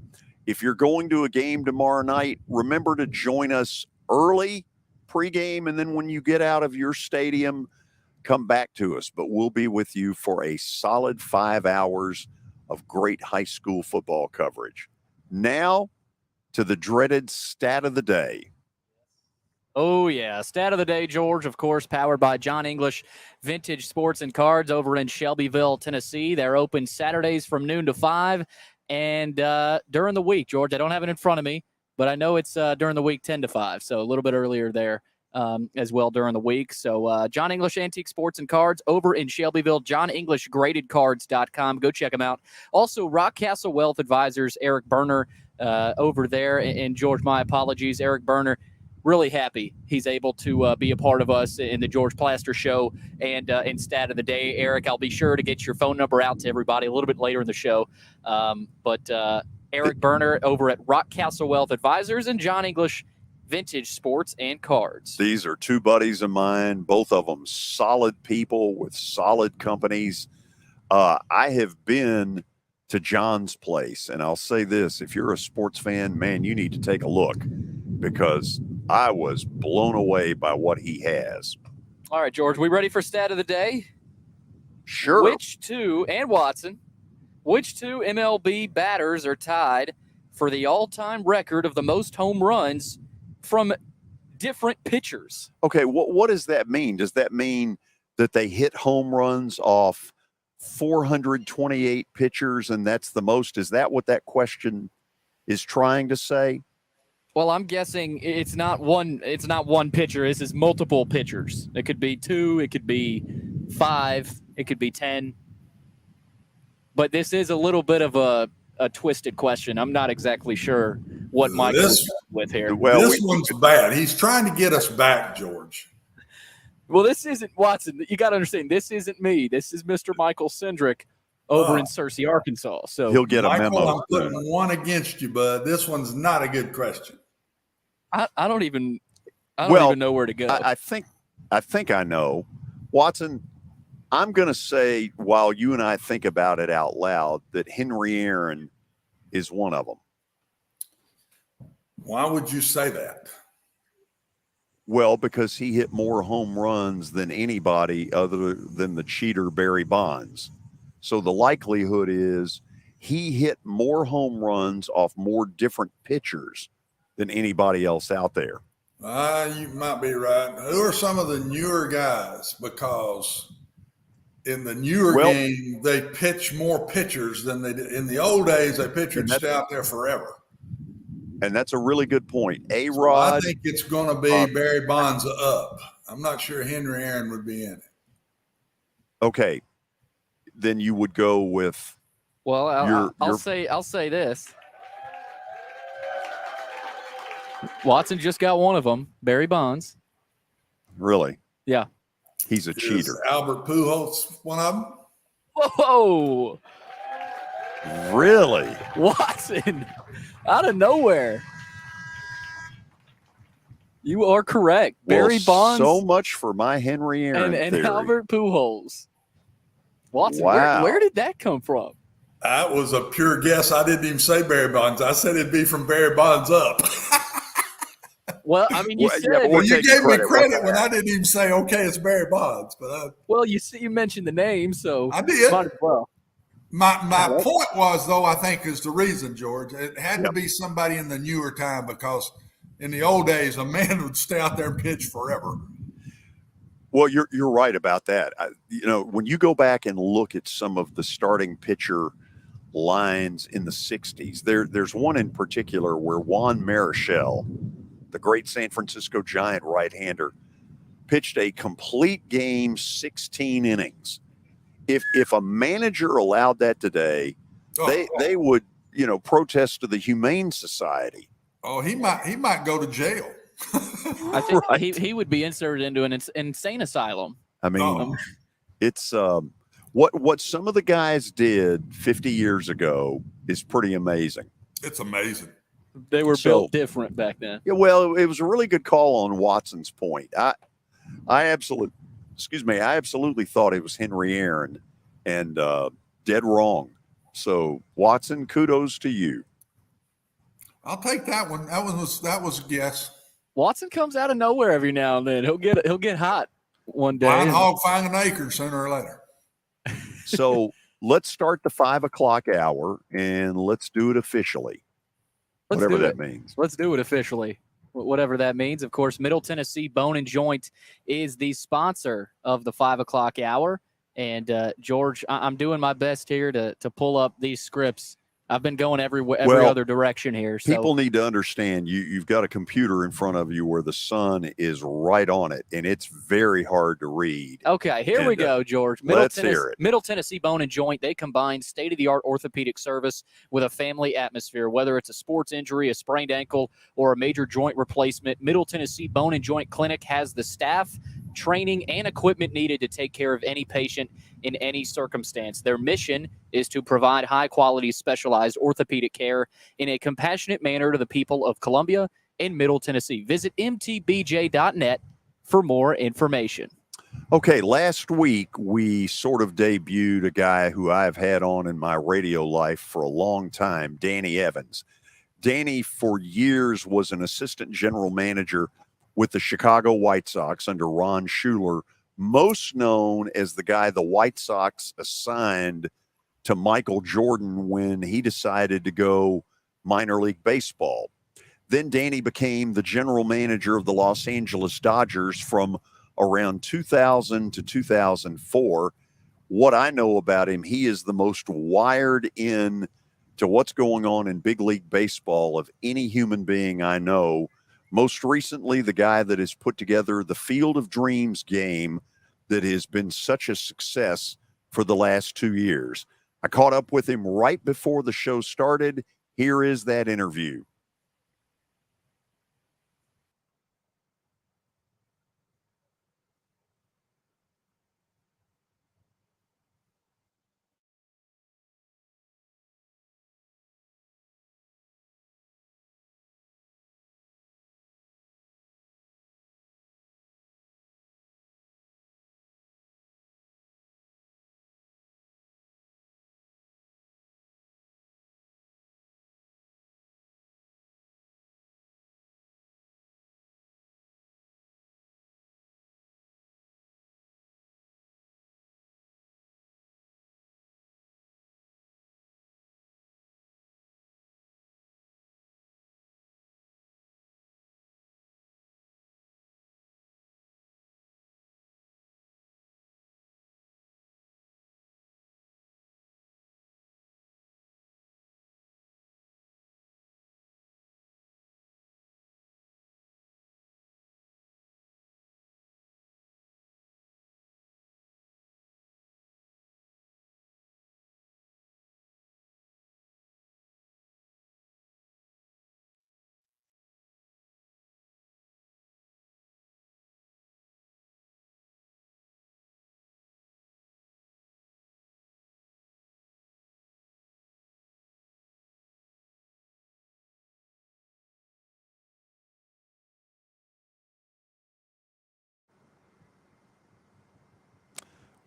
If you're going to a game tomorrow night, remember to join us early pregame, and then when you get out of your stadium, come back to us. But we'll be with you for a solid 5 hours of great high school football coverage. Now to the dreaded stat of the day. Oh, yeah. Stat of the day, George, of course, powered by John English Vintage Sports and Cards over in Shelbyville, Tennessee. They're open Saturdays from noon to 5. And during the week, George, I don't have it in front of me, but I know it's during the week 10 to 5. So a little bit earlier there as well during the week. So John English Antique Sports and Cards over in Shelbyville, JohnEnglishGradedCards.com. Go check them out. Also, Rock Castle Wealth Advisors, Eric Berner over there. And George, my apologies, Eric Berner. Really happy he's able to be a part of us in the George Plaster Show and in Stat of the Day. Eric, I'll be sure to get your phone number out to everybody a little bit later in the show. But Eric Berner over at Rock Castle Wealth Advisors and John English Vintage Sports and Cards. These are two buddies of mine, both of them solid people with solid companies. I have been to John's place, and I'll say this, if you're a sports fan, man, you need to take a look, because I was blown away by what he has. All right, George, we ready for Stat of the Day? Sure. Which two MLB batters are tied for the all-time record of the most home runs from different pitchers? Okay, what does that mean? Does that mean that they hit home runs off 428 pitchers and that's the most? Is that what that question is trying to say? Well, I'm guessing it's not one pitcher. This is multiple pitchers. It could be 2, it could be 5, it could be 10. But this is a little bit of a twisted question. I'm not exactly sure what Michael's with here. Well, this one's bad. He's trying to get us back, George. Well, this isn't Watson. You got to understand, this isn't me. This is Mr. Michael Sendrick over in Searcy, Arkansas. So he'll get a Michael, memo. I'm putting one against you, bud. This one's not a good question. I don't even know where to go. I think I know. Watson, I'm going to say, while you and I think about it out loud, that Henry Aaron is one of them. Why would you say that? Well, because he hit more home runs than anybody other than the cheater Barry Bonds. So the likelihood is he hit more home runs off more different pitchers than anybody else out there. You might be right. Who are some of the newer guys? Because in the newer game, they pitch more pitchers than they did. In the old days, they pitchers stay out there forever. And that's a really good point. A-Rod. So I think it's going to be Barry Bonds up. I'm not sure Henry Aaron would be in it. Okay. Then you would go with. Well, I'll say this. Watson just got one of them, Barry Bonds. Really? Yeah. He's a cheater. Albert Pujols one of them? Whoa. Really? Watson, out of nowhere. You are correct. Barry Bonds. So much for my Henry Aaron and theory. Albert Pujols. Watson, wow. where did that come from? That was a pure guess. I didn't even say Barry Bonds. I said it'd be from Barry Bonds up. Well, I mean, you said you gave me credit when I didn't even say, okay, it's Barry Bonds. But you mentioned the name, so I did. Might as well. My point was, though, I think is the reason, George. It had to be somebody in the newer time, because in the old days, a man would stay out there and pitch forever. Well, you're right about that. When you go back and look at some of the starting pitcher lines in the 60s, there's one in particular where Juan Marichal, the great San Francisco Giant right-hander, pitched a complete game, 16 innings. If a manager allowed that today, they would protest to the Humane Society. Oh, he might go to jail. I think he would be inserted into an insane asylum. I mean, it's what some of the guys did 50 years ago is pretty amazing. It's amazing. They were built different back then. Yeah, well, it was a really good call on Watson's point. I absolutely thought it was Henry Aaron, and dead wrong. So Watson, kudos to you. I'll take that one. That was a guess. Watson comes out of nowhere every now and then. He'll get hot one day. Blind hog find an acre sooner or later. So let's start the 5 o'clock hour and let's do it officially. Whatever that means. Let's do it officially. Whatever that means. Of course, Middle Tennessee Bone and Joint is the sponsor of the 5 o'clock hour. And George, I'm doing my best here to pull up these scripts. I've been going every other direction here. So. People need to understand you've got a computer in front of you where the sun is right on it, and it's very hard to read. Okay, here we go, George. Let's hear it. Middle Tennessee Bone and Joint, they combine state-of-the-art orthopedic service with a family atmosphere. Whether it's a sports injury, a sprained ankle, or a major joint replacement, Middle Tennessee Bone and Joint Clinic has the staff, training, and equipment needed to take care of any patient in any circumstance. Their mission is to provide high-quality, specialized orthopedic care in a compassionate manner to the people of Columbia and Middle Tennessee. Visit mtbj.net for more information. Okay, last week we sort of debuted a guy who I've had on in my radio life for a long time, Danny Evans. Danny, for years, was an assistant general manager with the Chicago White Sox under Ron Schuler, most known as the guy the White Sox assigned to Michael Jordan when he decided to go minor league baseball. Then Danny became the general manager of the Los Angeles Dodgers from around 2000 to 2004. What I know about him, he is the most wired in to what's going on in big league baseball of any human being I know. Most recently, the guy that has put together the Field of Dreams game that has been such a success for the last 2 years. I caught up with him right before the show started. Here is that interview.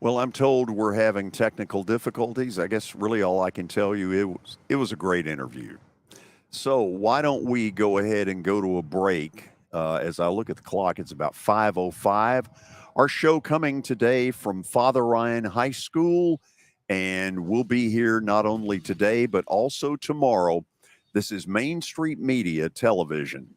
Well, I'm told we're having technical difficulties. I guess really all I can tell you, it was a great interview. So why don't we go ahead and go to a break? As I look at the clock, it's about 5:05. Our show coming today from Father Ryan High School, and we'll be here not only today, but also tomorrow. This is Main Street Media Television.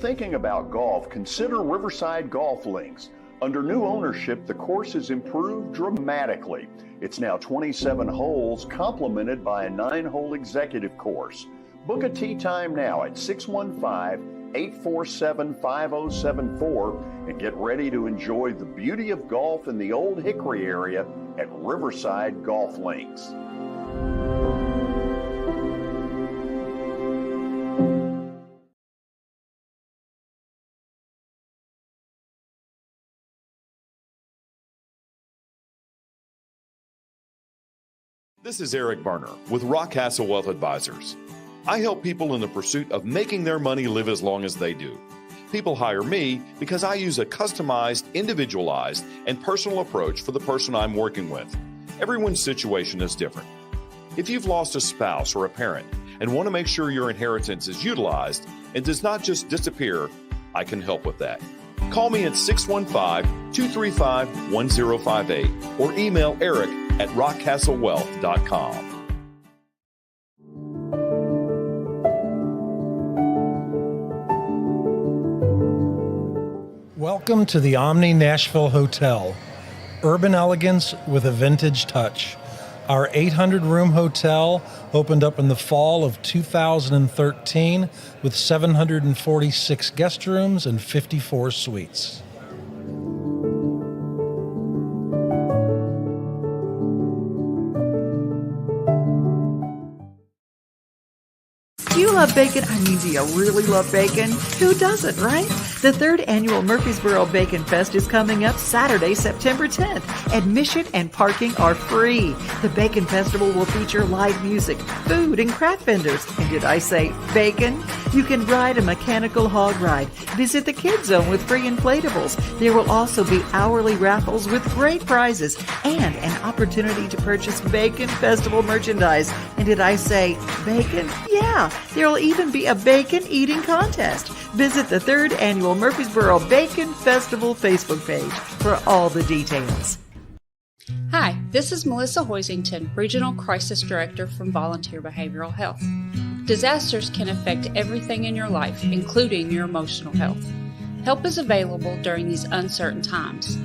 thinking about golf, consider Riverside Golf Links. Under new ownership, the course has improved dramatically. It's now 27 holes, complemented by a 9-hole executive course. Book a tee time now at 615-847-5074 and get ready to enjoy the beauty of golf in the Old Hickory area at Riverside Golf Links. This is Eric Berner with Rockcastle Wealth Advisors. I help people in the pursuit of making their money live as long as they do. People hire me because I use a customized, individualized, and personal approach for the person I'm working with. Everyone's situation is different. If you've lost a spouse or a parent and want to make sure your inheritance is utilized and does not just disappear, I can help with that. Call me at 615-235-1058 or email eric@rockcastlewealth.com. Welcome to the Omni Nashville Hotel. Urban elegance with a vintage touch. Our 800-room hotel opened up in the fall of 2013 with 746 guest rooms and 54 suites. Do you love bacon? I mean, do you really love bacon? Who doesn't, right? The 3rd annual Murfreesboro Bacon Fest is coming up Saturday, September 10th. Admission and parking are free. The Bacon Festival will feature live music, food, and craft vendors. And did I say bacon? You can ride a mechanical hog ride, visit the Kids Zone with free inflatables. There will also be hourly raffles with great prizes and an opportunity to purchase Bacon Festival merchandise. And did I say bacon? Yeah, there will even be a bacon eating contest. Visit the 3rd annual Murfreesboro Bacon Festival Facebook page for all the details. Hi, this is Melissa Hoisington, Regional Crisis Director from Volunteer Behavioral Health. Disasters can affect everything in your life, including your emotional health. Help is available during these uncertain times.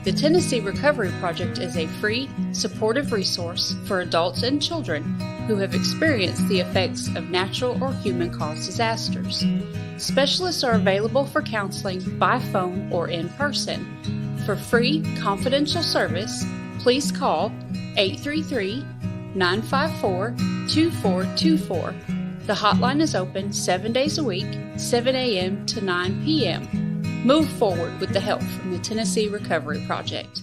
The Tennessee Recovery Project is a free, supportive resource for adults and children who have experienced the effects of natural or human-caused disasters. Specialists are available for counseling by phone or in person. For free, confidential service, please call 833-954-2424. The hotline is open 7 days a week, 7 a.m. to 9 p.m. Move forward with the help from the Tennessee Recovery Project.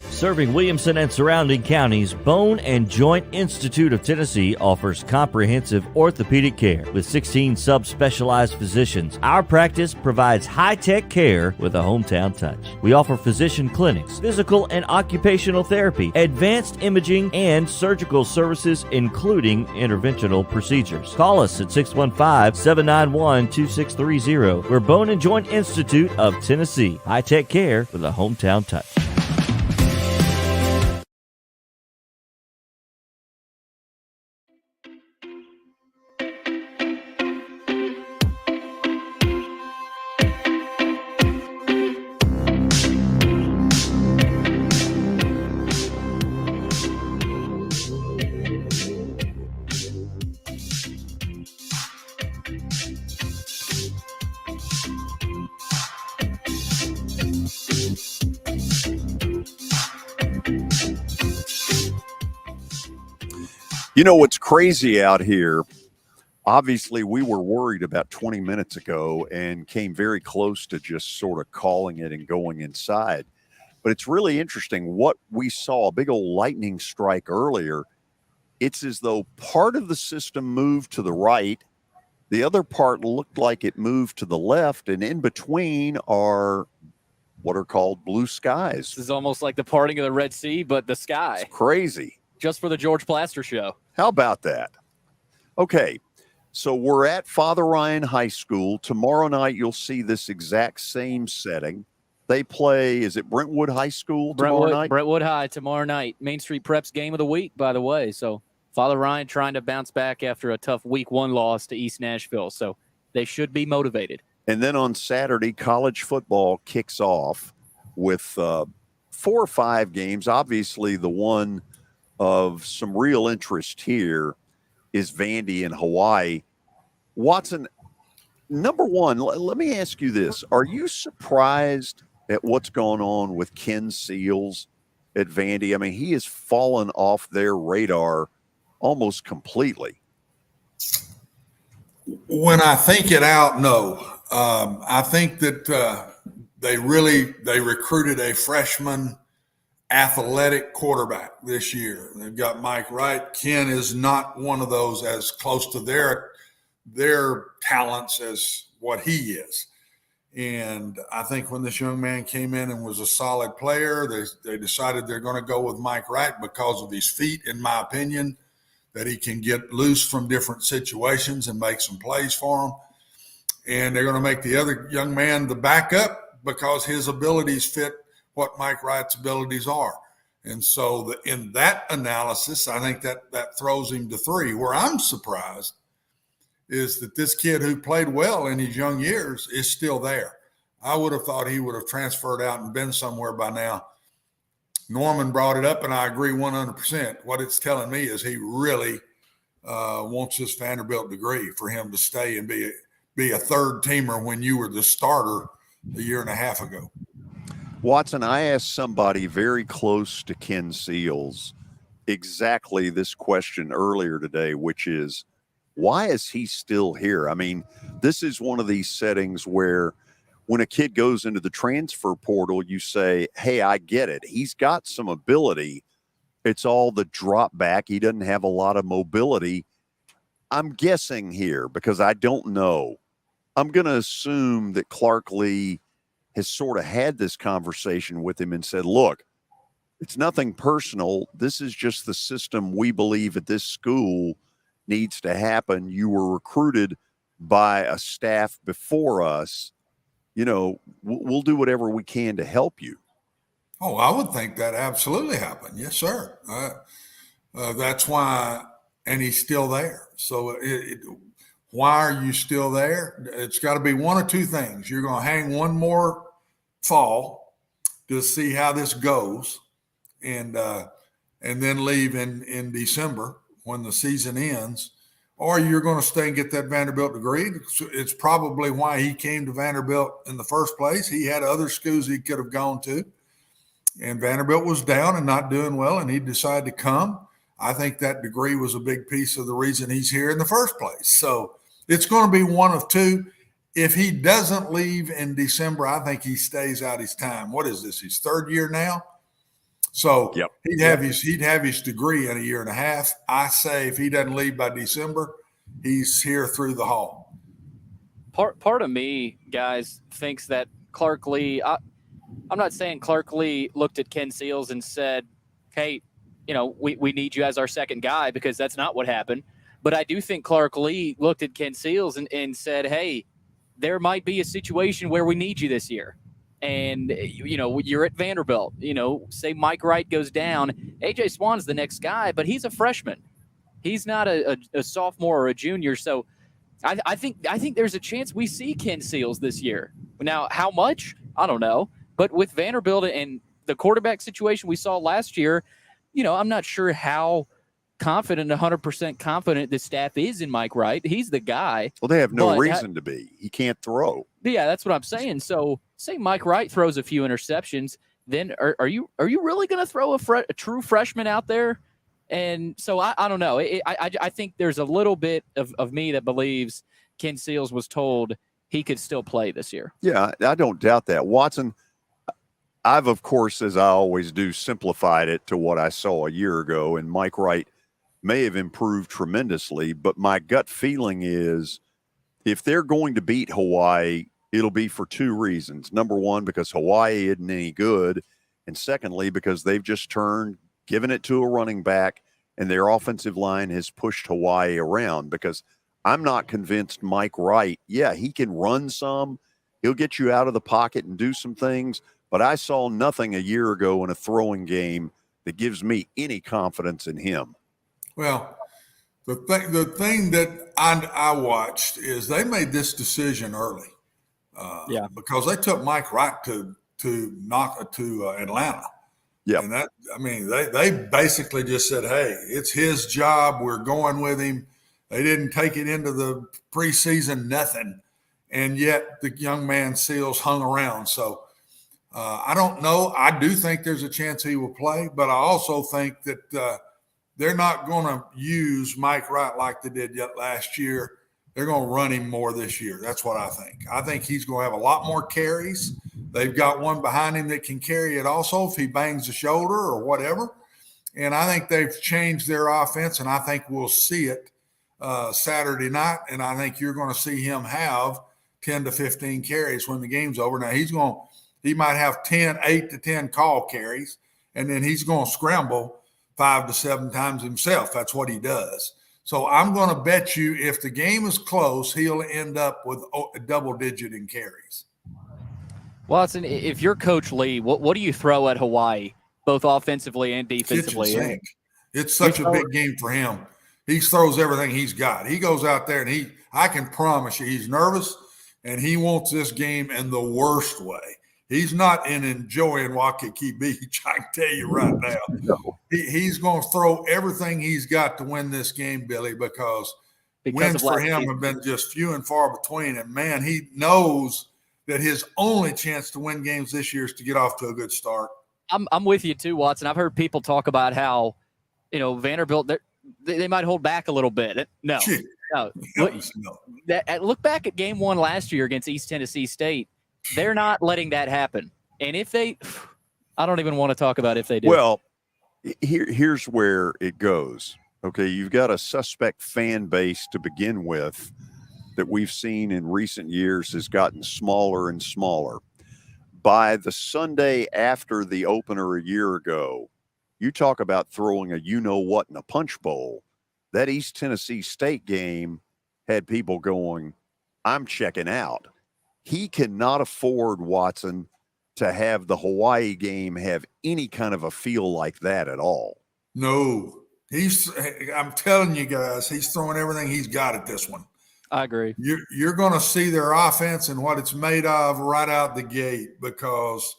Serving Williamson and surrounding counties, Bone and Joint Institute of Tennessee offers comprehensive orthopedic care with 16 subspecialized physicians. Our practice provides high-tech care with a hometown touch. We offer physician clinics, physical and occupational therapy, advanced imaging, and surgical services, including interventional procedures. Call us at 615-791-2630. We're Bone and Joint Institute of Tennessee. High-tech care with a hometown touch. You know what's crazy out here? Obviously, we were worried about 20 minutes ago and came very close to just sort of calling it and going inside. But it's really interesting what we saw, a big old lightning strike earlier. It's as though part of the system moved to the right. The other part looked like it moved to the left. And in between are what are called blue skies. This is almost like the parting of the Red Sea, but the sky. It's crazy. Just for the George Plaster show. How about that? Okay, so we're at Father Ryan High School. Tomorrow night, you'll see this exact same setting. They play, is it Brentwood High School tomorrow night? Brentwood High tomorrow night. Main Street Prep's game of the week, by the way. So Father Ryan trying to bounce back after a tough week 1 loss to East Nashville. So They should be motivated. And then on Saturday, college football kicks off with 4 or 5 games. Obviously, the one of some real interest here is Vandy and Hawaii. Watson, number one, let me ask you this. Are you surprised at what's going on with Ken Seals at Vandy? I mean, he has fallen off their radar almost completely. When I think it out, no. I think that they recruited a freshman athletic quarterback this year. They've got Mike Wright. Ken is not one of those as close to their talents as what he is. And I think when this young man came in and was a solid player, they decided they're going to go with Mike Wright because of his feet, in my opinion, that he can get loose from different situations and make some plays for them. And they're going to make the other young man the backup because his abilities fit what Mike Wright's abilities are. And so in that analysis, I think that throws him to 3. Where I'm surprised is that this kid who played well in his young years is still there. I would have thought he would have transferred out and been somewhere by now. Norman brought it up, and I agree 100%. What it's telling me is he really wants this Vanderbilt degree for him to stay and be a third teamer when you were the starter a year and a half ago. Watson, I asked somebody very close to Ken Seals exactly this question earlier today, which is, why is he still here? I mean, this is one of these settings where when a kid goes into the transfer portal, you say, hey, I get it. He's got some ability. It's all the drop back. He doesn't have a lot of mobility. I'm guessing here because I don't know. I'm going to assume that Clark Lee has sort of had this conversation with him and said, look, it's nothing personal. This is just the system we believe at this school needs to happen. You were recruited by a staff before us. You know, we'll do whatever we can to help you. Oh, I would think that absolutely happened. Yes, sir. That's why, and he's still there. So why are you still there? It's got to be one of two things. You're going to hang one more fall to see how this goes, and then leave in December when the season ends, or you're going to stay and get that Vanderbilt degree. It's probably why he came to Vanderbilt in the first place. He had other schools he could have gone to, and Vanderbilt was down and not doing well, and he decided to come. I think that degree was a big piece of the reason he's here in the first place. So it's going to be one of two. If he doesn't leave in December, I think he stays out his time. What is this? His third year now? So he'd have his degree in a year and a half. I say if he doesn't leave by December, he's here through the hall. Part of me, guys, thinks that Clark Lee. I'm not saying Clark Lee looked at Ken Seals and said, "Hey, you know, we need you as our second guy," because that's not what happened. But I do think Clark Lee looked at Ken Seals and said, "Hey, there might be a situation where we need you this year. And, you know, you're at Vanderbilt, you know, say Mike Wright goes down. AJ Swan's the next guy, but he's a freshman. He's not a sophomore or a junior. So I think there's a chance we see Ken Seals this year. Now, how much? I don't know. But with Vanderbilt and the quarterback situation we saw last year, you know, I'm not sure how confident, 100% confident the staff is in Mike Wright. He's the guy. Well, they have no reason to be. He can't throw. Yeah, that's what I'm saying. So say Mike Wright throws a few interceptions, then are you really going to throw a true freshman out there? And so I don't know. I think there's a little bit of me that believes Ken Seals was told he could still play this year. Yeah, I don't doubt that. Watson, I've, of course, as I always do, simplified it to what I saw a year ago, and Mike Wright may have improved tremendously, but my gut feeling is if they're going to beat Hawaii, it'll be for two reasons. Number one, because Hawaii isn't any good, and secondly, because they've just given it to a running back, and their offensive line has pushed Hawaii around, because I'm not convinced Mike Wright, he can run some, he'll get you out of the pocket and do some things, but I saw nothing a year ago in a throwing game that gives me any confidence in him. Well, The thing that I watched is they made this decision early. Because they took Mike Wright to Atlanta. Yeah. And that, I mean, they basically just said, hey, it's his job. We're going with him. They didn't take it into the preseason, nothing. And yet the young man Seals hung around. So I don't know. I do think there's a chance he will play, but I also think that they're not going to use Mike Wright like they did yet last year. They're going to run him more this year. That's what I think. I think he's going to have a lot more carries. They've got one behind him that can carry it also if he bangs the shoulder or whatever. And I think they've changed their offense, and I think we'll see it Saturday night. And I think you're going to see him have 10 to 15 carries when the game's over. Now, he might have 8 to 10 call carries, and then he's going to scramble 5 to 7 times himself. That's what he does. So I'm going to bet you if the game is close, he'll end up with a double-digit in carries. Watson, if you're Coach Lee, what do you throw at Hawaii, both offensively and defensively? Kitchen sink. It's such a big game for him. He throws everything he's got. He goes out there, and I can promise you he's nervous, and he wants this game in the worst way. He's not enjoying Waikiki Beach, I can tell you right now. No. He's going to throw everything he's got to win this game, Billy, because wins for him have been just few and far between. And, man, he knows that his only chance to win games this year is to get off to a good start. I'm with you too, Watson. I've heard people talk about how, Vanderbilt, they might hold back a little bit. No. Look back at game 1 last year against East Tennessee State. They're not letting that happen. And if they – I don't even want to talk about if they do. Well, here's where it goes. Okay, you've got a suspect fan base to begin with that we've seen in recent years has gotten smaller and smaller. By the Sunday after the opener a year ago, you talk about throwing a you-know-what in a punch bowl. That East Tennessee State game had people going, I'm checking out. He cannot afford, Watson, to have the Hawaii game have any kind of a feel like that at all. No. I'm telling you guys, he's throwing everything he's got at this one. I agree. You're going to see their offense and what it's made of right out the gate because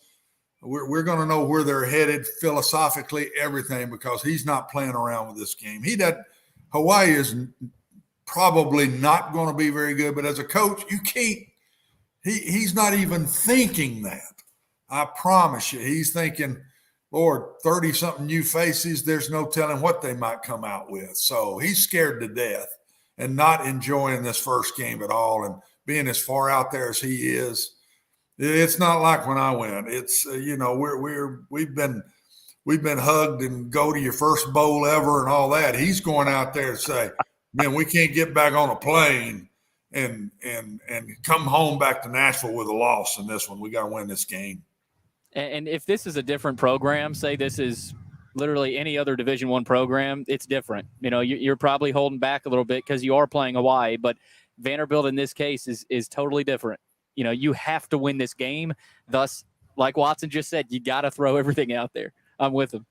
we're going to know where they're headed philosophically, everything, because he's not playing around with this game. Hawaii is probably not going to be very good, but as a coach, you can't. He's not even thinking that. I promise you. He's thinking, Lord, 30-something new faces, there's no telling what they might come out with. So he's scared to death and not enjoying this first game at all and being as far out there as he is. It's not like when I went. It's, we've been hugged and go to your first bowl ever and all that. He's going out there to say, man, we can't get back on a plane and come home back to Nashville with a loss in this one. We got to win this game. And if this is a different program, say this is literally any other Division I program, it's different. You're probably holding back a little bit because you are playing Hawaii, but Vanderbilt in this case is totally different. You have to win this game. Thus, like Watson just said, you got to throw everything out there. I'm with him.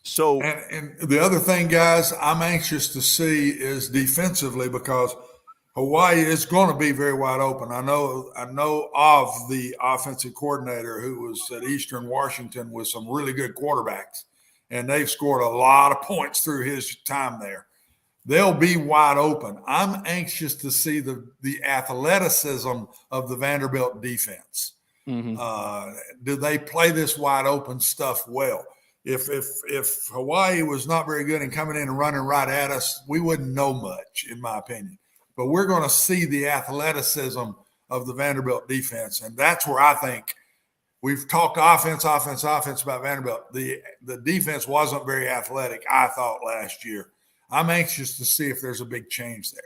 So, and the other thing, guys, I'm anxious to see is defensively because Hawaii is going to be very wide open. I know of the offensive coordinator who was at Eastern Washington with some really good quarterbacks, and they've scored a lot of points through his time there. They'll be wide open. I'm anxious to see the athleticism of the Vanderbilt defense. Mm-hmm. Do they play this wide open stuff well? If Hawaii was not very good and coming in and running right at us, we wouldn't know much, in my opinion. But we're going to see the athleticism of the Vanderbilt defense, and that's where I think we've talked offense about Vanderbilt. The defense wasn't very athletic, I thought, last year. I'm anxious to see if there's a big change there.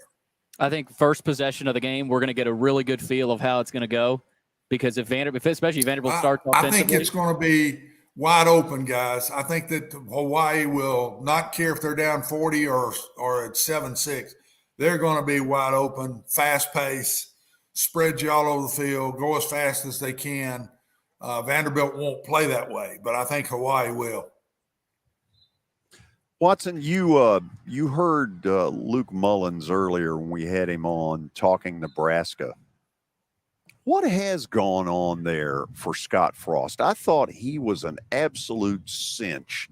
I think first possession of the game, we're going to get a really good feel of how it's going to go because especially Vanderbilt starts offensively. I think it's going to be wide open, guys. I think that Hawaii will not care if they're down 40 or at 7-6. They're going to be wide open, fast pace, spread you all over the field, go as fast as they can. Vanderbilt won't play that way, but I think Hawaii will. Watson, you heard Luke Mullins earlier when we had him on talking Nebraska. What has gone on there for Scott Frost? I thought he was an absolute cinch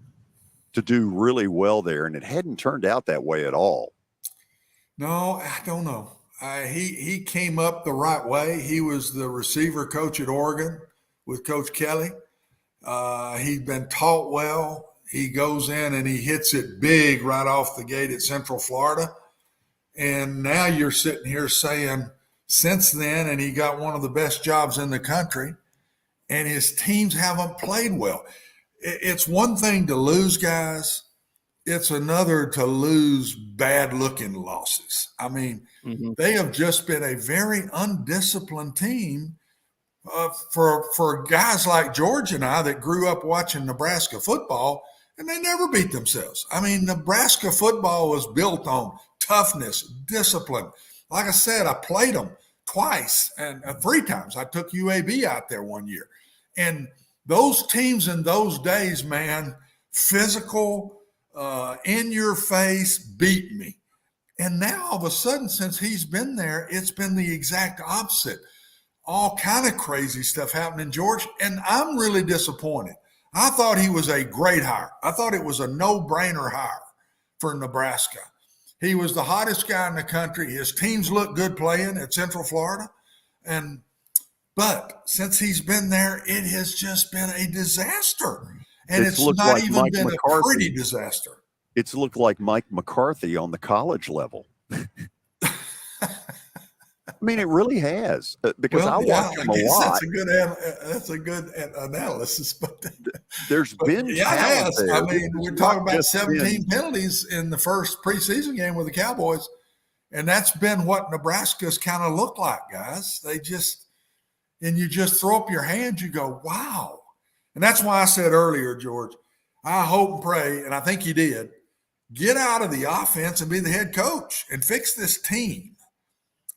to do really well there, and it hadn't turned out that way at all. No, I don't know. He came up the right way. He was the receiver coach at Oregon with Coach Kelly. He'd been taught well. He goes in and he hits it big right off the gate at Central Florida. And now you're sitting here saying, since then, and he got one of the best jobs in the country, and his teams haven't played well. It's one thing to lose guys. It's another to lose bad-looking losses. I mean, they have just been a very undisciplined team for guys like George and I that grew up watching Nebraska football, and they never beat themselves. I mean, Nebraska football was built on toughness, discipline. Like I said, I played them twice and 3 times. I took UAB out there one year. And those teams in those days, man, physical, in your face, beat me. And now all of a sudden, since he's been there, it's been the exact opposite. All kind of crazy stuff happening, George. And I'm really disappointed. I thought he was a great hire. I thought it was a no-brainer hire for Nebraska. He was the hottest guy in the country. His teams look good playing at Central Florida. But since he's been there, it has just been a disaster. And it's not like even been a pretty disaster. It's looked like Mike McCarthy on the college level. I mean, it really has, because I watch him a lot. That's a good analysis. But there's been it has. There. I mean, we're talking about 17 penalties in the first preseason game with the Cowboys, and that's been what Nebraska's kind of looked like, guys. And you just throw up your hands, you go, wow. And that's why I said earlier, George, I hope and pray, and I think you did, get out of the offense and be the head coach and fix this team.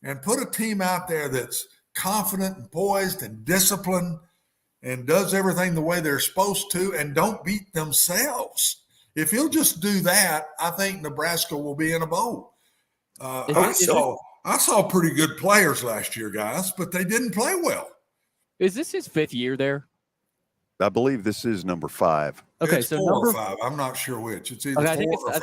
And put a team out there that's confident and poised and disciplined and does everything the way they're supposed to and don't beat themselves. If he'll just do that, I think Nebraska will be in a bowl. I saw pretty good players last year, guys, but they didn't play well. Is this his 5th year there? I believe this is number 5. Okay, it's so 4 number or 5. I'm not sure which. It's either okay, 4 or 5.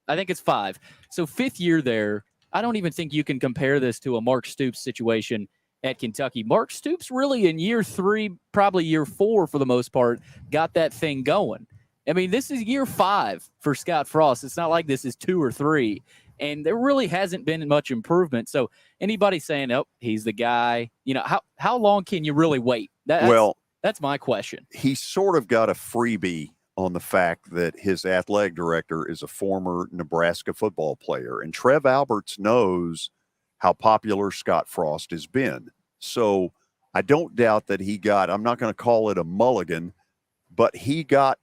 I think it's 5. So 5th year there. I don't even think you can compare this to a Mark Stoops situation at Kentucky. Mark Stoops really in year 3, probably year 4 for the most part, got that thing going. I mean, this is year 5 for Scott Frost. It's not like this is 2 or 3. And there really hasn't been much improvement. So anybody saying, oh, he's the guy, how long can you really wait? That's my question. He sort of got a freebie on the fact that his athletic director is a former Nebraska football player. And Trev Alberts knows how popular Scott Frost has been. So I don't doubt that he got, I'm not going to call it a mulligan, but he got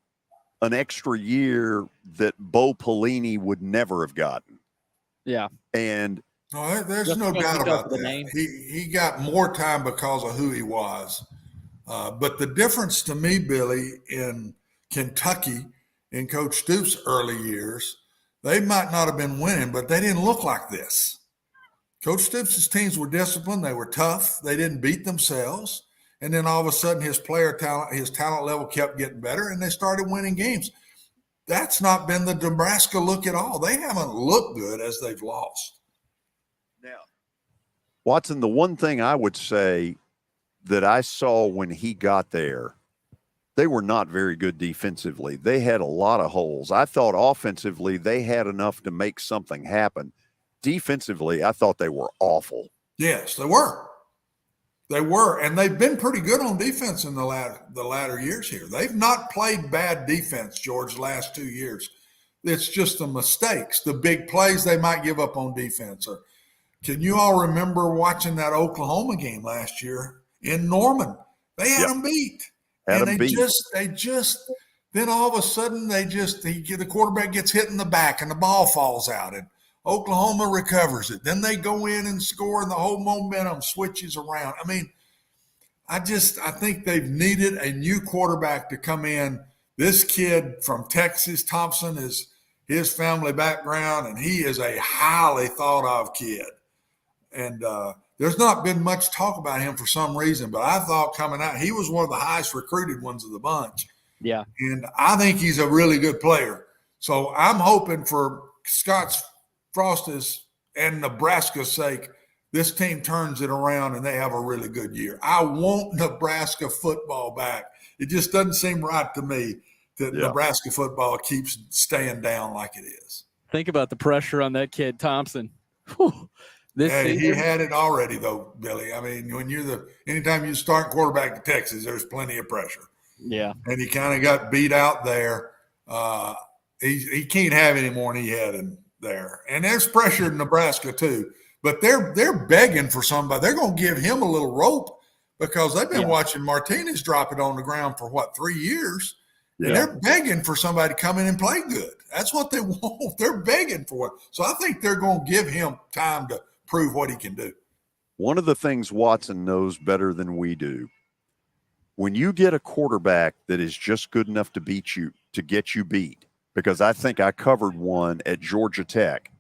an extra year that Bo Pelini would never have gotten. Yeah. And no, there's no doubt about that. He got more time because of who he was. But the difference to me, Billy, in Kentucky in Coach Stoops' early years, they might not have been winning, but they didn't look like this. Coach Stoops' teams were disciplined. They were tough. They didn't beat themselves. And then all of a sudden his talent level kept getting better, and they started winning games. That's not been the Nebraska look at all. They haven't looked good as they've lost. Now, Watson, the one thing I would say that I saw when he got there, they were not very good defensively. They had a lot of holes. I thought offensively they had enough to make something happen. Defensively, I thought they were awful. Yes, they were. They were, and they've been pretty good on defense in the latter years here. They've not played bad defense, George, the last 2 years. It's just the mistakes, the big plays they might give up on defense. Or can you all remember watching that Oklahoma game last year in Norman? They had them beat. And they just then all of a sudden the quarterback gets hit in the back and the ball falls out and Oklahoma recovers it. Then they go in and score and the whole momentum switches around. I mean, I think they've needed a new quarterback to come in. This kid from Texas, Thompson, his family background, and he is a highly thought of kid. And there's not been much talk about him for some reason, but I thought coming out, he was one of the highest recruited ones of the bunch. Yeah. And I think he's a really good player. So I'm hoping for Scott Frost's and Nebraska's sake, this team turns it around and they have a really good year. I want Nebraska football back. It just doesn't seem right to me that Nebraska football keeps staying down like it is. Think about the pressure on that kid, Thompson. Whew. He had it already, though, Billy. I mean, when anytime you start quarterback in Texas, there's plenty of pressure. Yeah. And he kind of got beat out there. He can't have any more than he had in there. And there's pressure in Nebraska too. But they're begging for somebody. They're going to give him a little rope because they've been watching Martinez drop it on the ground for 3 years. And they're begging for somebody to come in and play good. That's what they want. They're begging for it. So I think they're going to give him time to prove what he can do. One of the things Watson knows better than we do, when you get a quarterback that is just good enough to beat you, to get you beat, because I think I covered one at Georgia Tech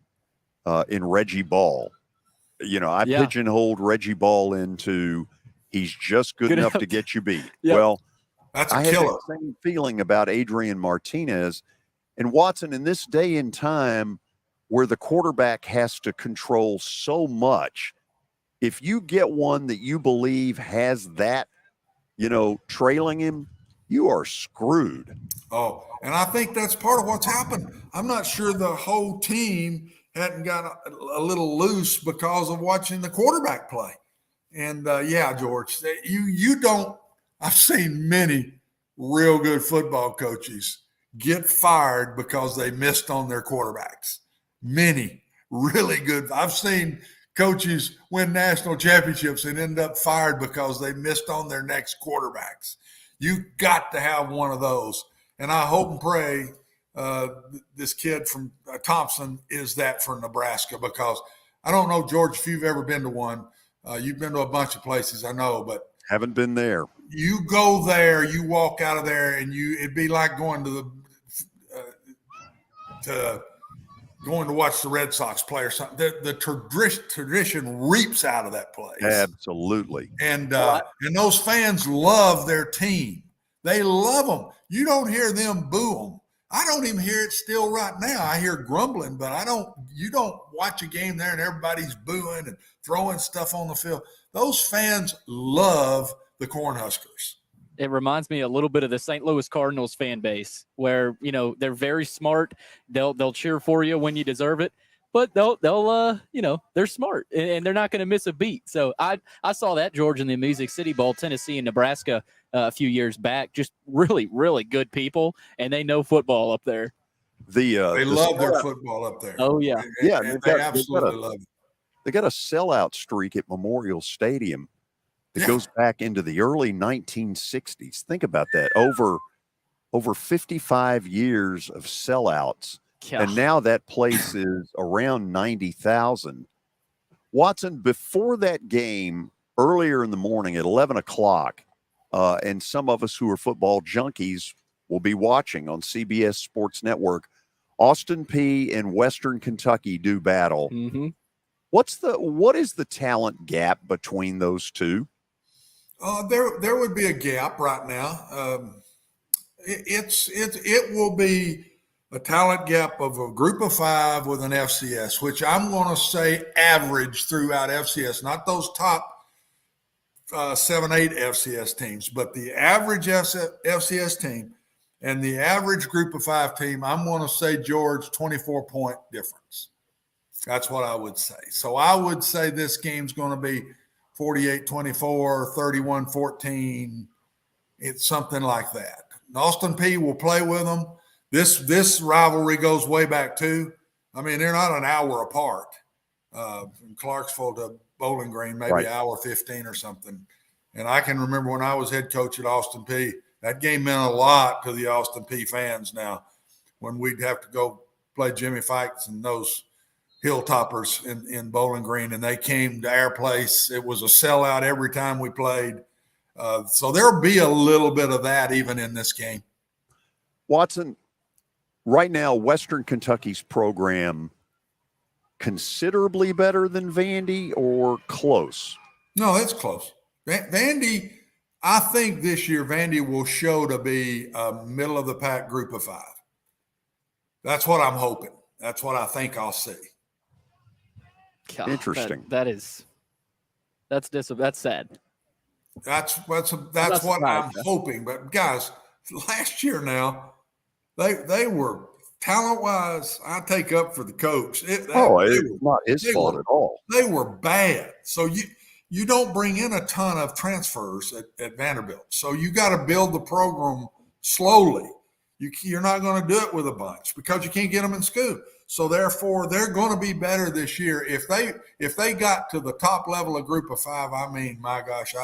in Reggie Ball. I pigeonholed Reggie Ball into he's just good enough to get you beat. Yep. Well, that's I a had killer. the same feeling about Adrian Martinez and Watson in this day and time where the quarterback has to control so much. If you get one that you believe has that, trailing him, you are screwed. Oh, and I think that's part of what's happened. I'm not sure the whole team hadn't got a little loose because of watching the quarterback play. And George, you don't. I've seen many real good football coaches get fired because they missed on their quarterbacks. Many really good. I've seen coaches win national championships and end up fired because they missed on their next quarterbacks. You got to have one of those. And I hope and pray this kid from Thompson is that for Nebraska, because I don't know, George, if you've ever been to one. You've been to a bunch of places, I know, but haven't been there. You go there, you walk out of there, and it'd be like going to going to watch the Red Sox play or something. The tradition reaps out of that place. Absolutely. And those fans love their team. They love them. You don't hear them boo them. I don't even hear it still right now. I hear grumbling, but you don't watch a game there and everybody's booing and throwing stuff on the field. Those fans love the Cornhuskers. It reminds me a little bit of the St. Louis Cardinals fan base where, they're very smart. They'll cheer for you when you deserve it, but they're smart and they're not going to miss a beat. So I saw that, George, in the Music City Bowl, Tennessee and Nebraska a few years back. Just really, really good people, and they know football up there. They love their football up there. Oh, yeah. They absolutely love it. They got a sellout streak at Memorial Stadium that goes back into the early 1960s. Think about that. Over 55 years of sellouts. Yeah. And now that place is around 90,000. Watson, before that game, earlier in the morning at 11 o'clock, and some of us who are football junkies will be watching on CBS Sports Network, Austin Peay and Western Kentucky do battle. Mm-hmm. What is the talent gap between those two? There would be a gap right now. It will be a talent gap of a group of 5 with an FCS, which I'm going to say average throughout FCS, not those top 7, 8 FCS teams, but the average FCS team and the average group of 5 team. I'm going to say, George, 24-point difference. That's what I would say. So I would say this game's going to be 48-24, 31-14. It's something like that. Austin Peay will play with them. This rivalry goes way back too. I mean, they're not an hour apart. From Clarksville to Bowling Green, maybe an hour 15 or something. And I can remember when I was head coach at Austin Peay, that game meant a lot to the Austin Peay fans now when we'd have to go play Jimmy Fikes and those Hilltoppers in Bowling Green, and they came to our place. It was a sellout every time we played. So there'll be a little bit of that even in this game. Watson, right now, Western Kentucky's program considerably better than Vandy or close? No, it's close. Vandy, I think this year Vandy will show to be a middle of the pack group of 5. That's what I'm hoping. That's what I think I'll see. God, Interesting. That's sad. That's what I'm hoping. But guys, last year now, they were talent-wise, I take up for the coach. It's not his fault at all. They were bad. So you don't bring in a ton of transfers at Vanderbilt. So you got to build the program slowly. You're not going to do it with a bunch because you can't get them in school. So therefore, they're going to be better this year. If they got to the top level of group of 5, I mean, my gosh,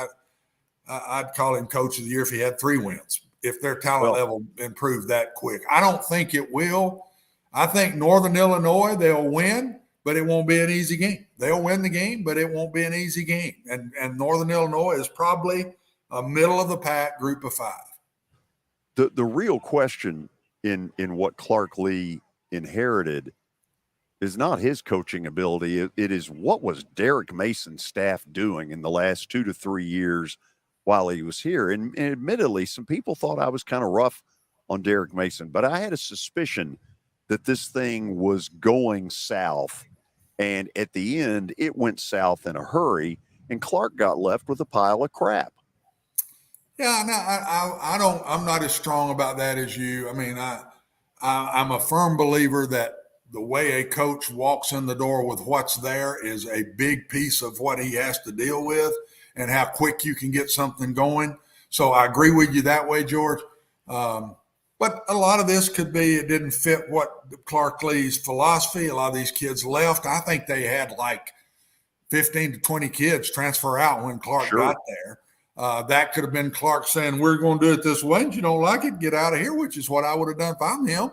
I'd call him coach of the year if he had 3 wins. If their talent level improved that quick. I don't think it will. I think Northern Illinois, they'll win, but it won't be an easy game. They'll win the game, but it won't be an easy game. And Northern Illinois is probably a middle of the pack group of 5. The real question in what Clark Lee inherited is not his coaching ability. It is what was Derek Mason's staff doing in the last 2 to 3 years while he was here. And admittedly, some people thought I was kind of rough on Derek Mason, but I had a suspicion that this thing was going south. And at the end, it went south in a hurry, and Clark got left with a pile of crap. Yeah, no, I'm not as strong about that as you. I mean, I'm a firm believer that the way a coach walks in the door with what's there is a big piece of what he has to deal with and how quick you can get something going. So I agree with you that way, George. But a lot of this could be it didn't fit what Clark Lee's philosophy. A lot of these kids left. I think they had like 15 to 20 kids transfer out when Clark got there. That could have been Clark saying, we're going to do it this way. And you don't like it, get out of here, which is what I would have done if I'm him.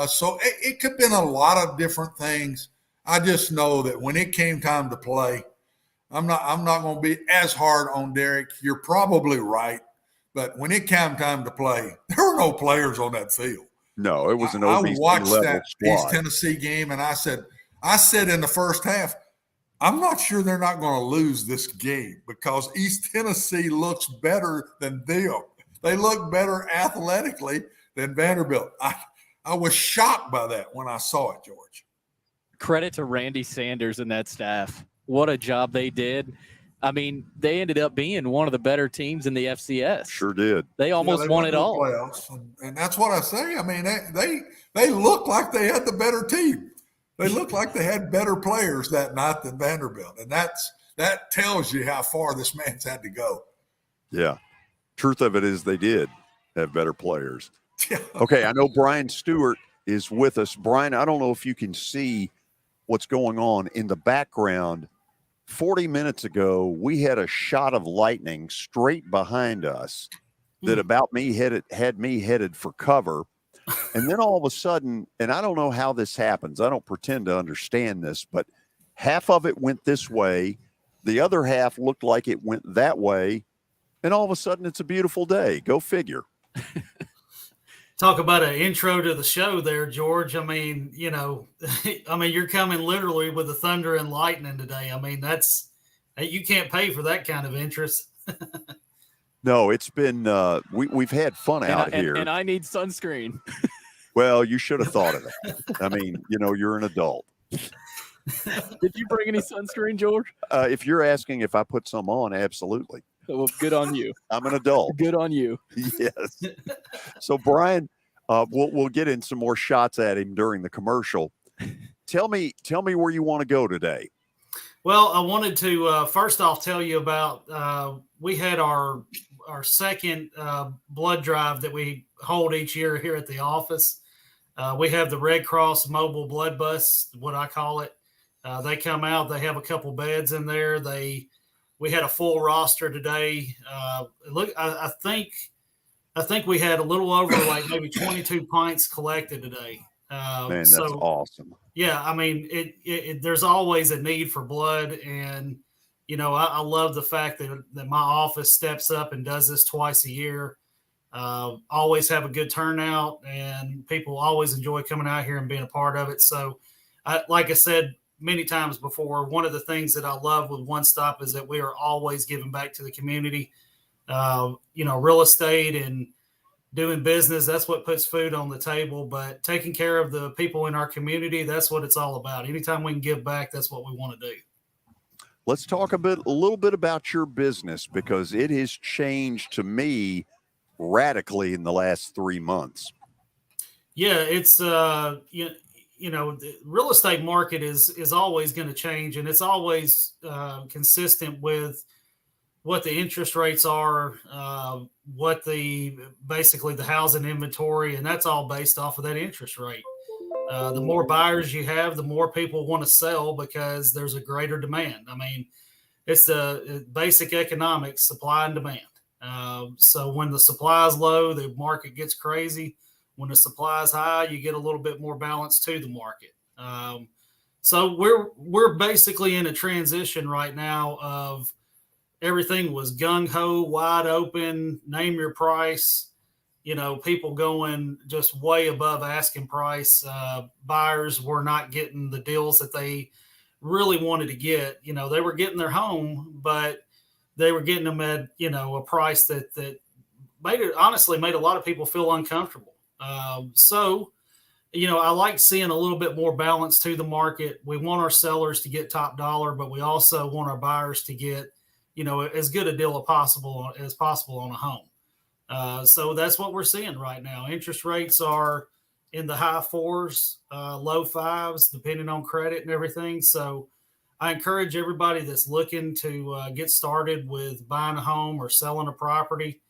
So it could have been a lot of different things. I just know that when it came time to play, I'm not going to be as hard on Derek. You're probably right. But when it came time to play, there were no players on that field. No, it was an I OVC watched level that squad. East Tennessee game, and I said in the first half, I'm not sure they're not going to lose this game because East Tennessee looks better than them. They look better athletically than Vanderbilt. I was shocked by that when I saw it, George. Credit to Randy Sanders and that staff. What a job they did. I mean, they ended up being one of the better teams in the FCS. Sure did. They almost won it all. Playoffs, and that's what I say. I mean, they looked like they had the better team. They looked like they had better players that night than Vanderbilt, and that tells you how far this man's had to go. Yeah. Truth of it is they did have better players. Okay, I know Brian Stewart is with us. Brian, I don't know if you can see what's going on in the background. 40 minutes ago, we had a shot of lightning straight behind us that had me headed for cover. And then all of a sudden, and I don't know how this happens. I don't pretend to understand this, but half of it went this way. The other half looked like it went that way. And all of a sudden, it's a beautiful day. Go figure. Talk about an intro to the show there, George. I mean, you're coming literally with the thunder and lightning today. I mean, you can't pay for that kind of interest. No, it's been we've had fun out here. And I need sunscreen. Well, you should have thought of it. I mean, you're an adult. Did you bring any sunscreen, George? If you're asking if I put some on, absolutely. Well, good on you. I'm an adult. Good on you. Yes. So, Brian, we'll get in some more shots at him during the commercial. Tell me where you want to go today. Well, I wanted to first off tell you about we had our second blood drive that we hold each year here at the office. We have the Red Cross mobile blood bus, what I call it. They come out. They have a couple beds in there. We had a full roster today. I think we had a little over like maybe 22 pints collected today. Man, that's awesome. Yeah, I mean, there's always a need for blood, and I love the fact that my office steps up and does this twice a year. always have a good turnout, and people always enjoy coming out here and being a part of it. So, like I said many times before, one of the things that I love with One Stop is that we are always giving back to the community. Real estate and doing business, that's what puts food on the table, but taking care of the people in our community, that's what it's all about. Anytime we can give back, that's what we want to do. Let's talk a little bit about your business, because it has changed to me radically in the last 3 months. Yeah, it's the real estate market is always going to change, and it's always consistent with what the interest rates are, what basically the housing inventory, and that's all based off of that interest rate. The more buyers you have, the more people want to sell because there's a greater demand. I mean, it's the basic economics, supply and demand. So when the supply is low, the market gets crazy. When the supply is high, you get a little bit more balance to the market. So we're basically in a transition right now of everything was gung-ho, wide open, name your price. People going just way above asking price. Buyers were not getting the deals that they really wanted to get. They were getting their home, but they were getting them at, a price that made a lot of people feel uncomfortable. So I like seeing a little bit more balance to the market. We want our sellers to get top dollar, but we also want our buyers to get, as good a deal as possible on a home. So that's what we're seeing right now. Interest rates are in the high 4s, low 5s, depending on credit and everything. So I encourage everybody that's looking to get started with buying a home or selling a property,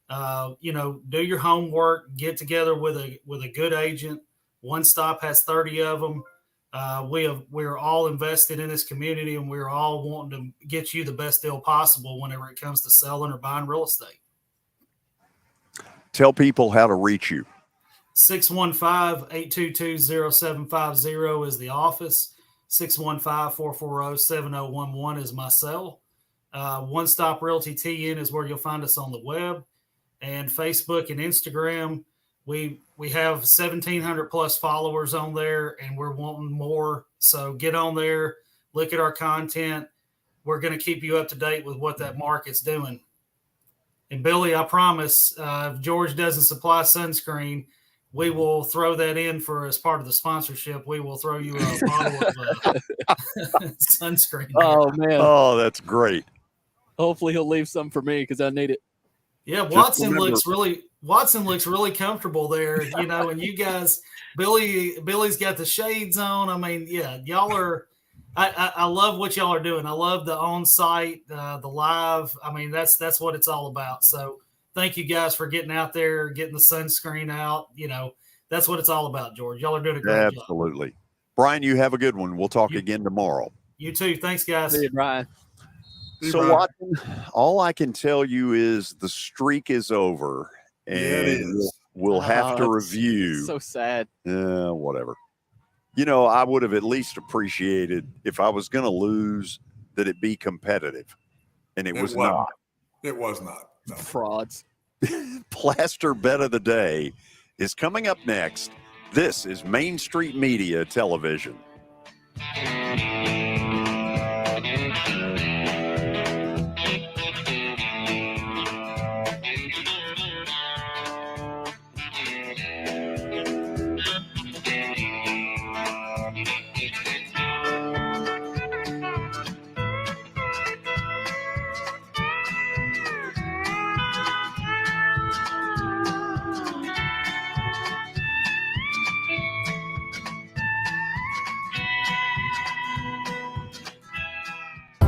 do your homework, get together with a good agent. One Stop has 30 of them. We're all invested in this community, and we're all wanting to get you the best deal possible whenever it comes to selling or buying real estate. Tell people how to reach you. 615-822-0750 is the office. 615-440-7011 is my cell. One Stop Realty TN is where you'll find us on the web, and Facebook and Instagram. We have 1,700 plus followers on there, and we're wanting more. So get on there, look at our content. We're going to keep you up to date with what that market's doing. And Billy, I promise, if George doesn't supply sunscreen, we will throw that in as part of the sponsorship. We will throw you a bottle of sunscreen. Oh, man. Oh, that's great. Hopefully he'll leave some for me because I need it. Yeah, Watson looks really comfortable there, and you guys, Billy's got the shades on. I mean, yeah, y'all are, I love what y'all are doing. I love the on-site, the live. I mean, that's what it's all about. So thank you guys for getting out there, getting the sunscreen out. That's what it's all about, George. Y'all are doing a great job. Absolutely. Brian, you have a good one. We'll talk again tomorrow. You too. Thanks, guys. See you, Brian. So, Watson, all I can tell you is the streak is over, and we'll have to review. So sad. Whatever. I would have at least appreciated if I was going to lose that it be competitive, and it was not. It was not. No. Frauds. Plaster Bet of the Day is coming up next. This is Main Street Media Television.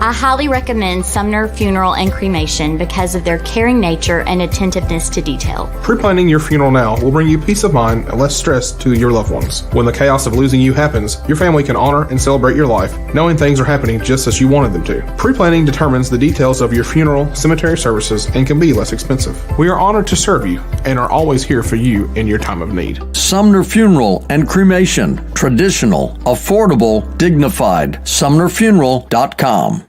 I highly recommend Sumner Funeral and Cremation because of their caring nature and attentiveness to detail. Pre-planning your funeral now will bring you peace of mind and less stress to your loved ones. When the chaos of losing you happens, your family can honor and celebrate your life, knowing things are happening just as you wanted them to. Pre-planning determines the details of your funeral, cemetery services, and can be less expensive. We are honored to serve you and are always here for you in your time of need. Sumner Funeral and Cremation. Traditional, affordable, dignified. SumnerFuneral.com.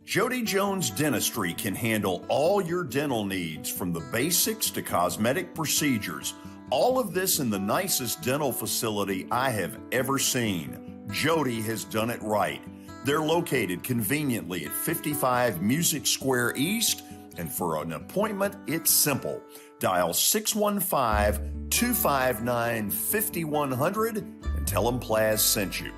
Jody Jones Dentistry can handle all your dental needs, from the basics to cosmetic procedures. All of this in the nicest dental facility I have ever seen. Jody has done it right. They're located conveniently at 55 Music Square East, and for an appointment, it's simple. Dial 615-259-5100 and tell them Plaz sent you.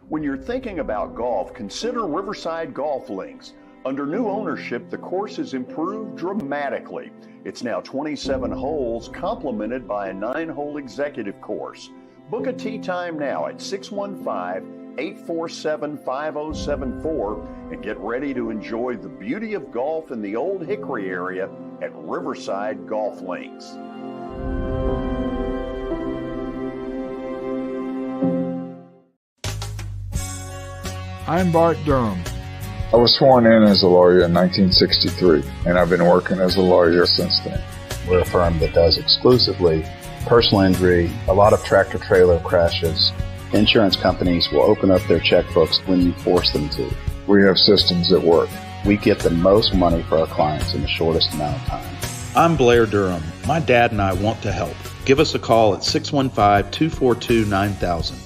When you're thinking about golf, consider Riverside Golf Links. Under new ownership, the course has improved dramatically. It's now 27 holes, complemented by a 9-hole executive course. Book a tee time now at 615-847-5074 and get ready to enjoy the beauty of golf in the Old Hickory area at Riverside Golf Links. I'm Bart Durham. I was sworn in as a lawyer in 1963, and I've been working as a lawyer since then. We're a firm that does exclusively personal injury, a lot of tractor-trailer crashes. Insurance companies will open up their checkbooks when you force them to. We have systems that work. We get the most money for our clients in the shortest amount of time. I'm Blair Durham. My dad and I want to help. Give us a call at 615-242-9000.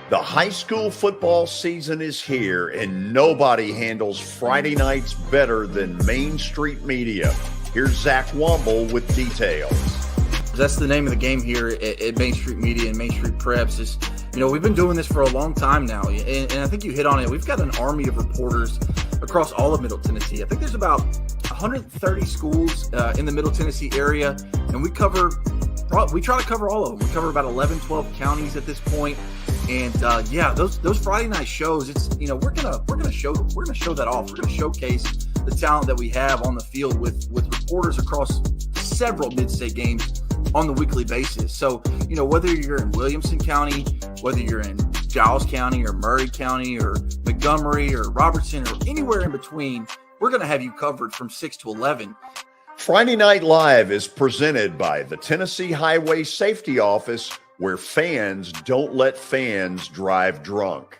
The high school football season is here, and nobody handles Friday nights better than Main Street Media. Here's Zach Womble with details. That's the name of the game here at Main Street Media and Main Street Preps. Is, we've been doing this for a long time now, and I think you hit on it. We've got an army of reporters across all of Middle Tennessee. I think there's about 130 schools in the Middle Tennessee area, and we try to cover all of them. We cover about 11, 12 counties at this point. And those Friday night shows, it's we're gonna show that off. We're gonna showcase the talent that we have on the field with reporters across several mid-state games on the weekly basis. So whether you're in Williamson County, whether you're in Giles County or Murray County or Montgomery or Robertson or anywhere in between, we're gonna have you covered from 6 to 11. Friday Night Live is presented by the Tennessee Highway Safety Office, where fans don't let fans drive drunk.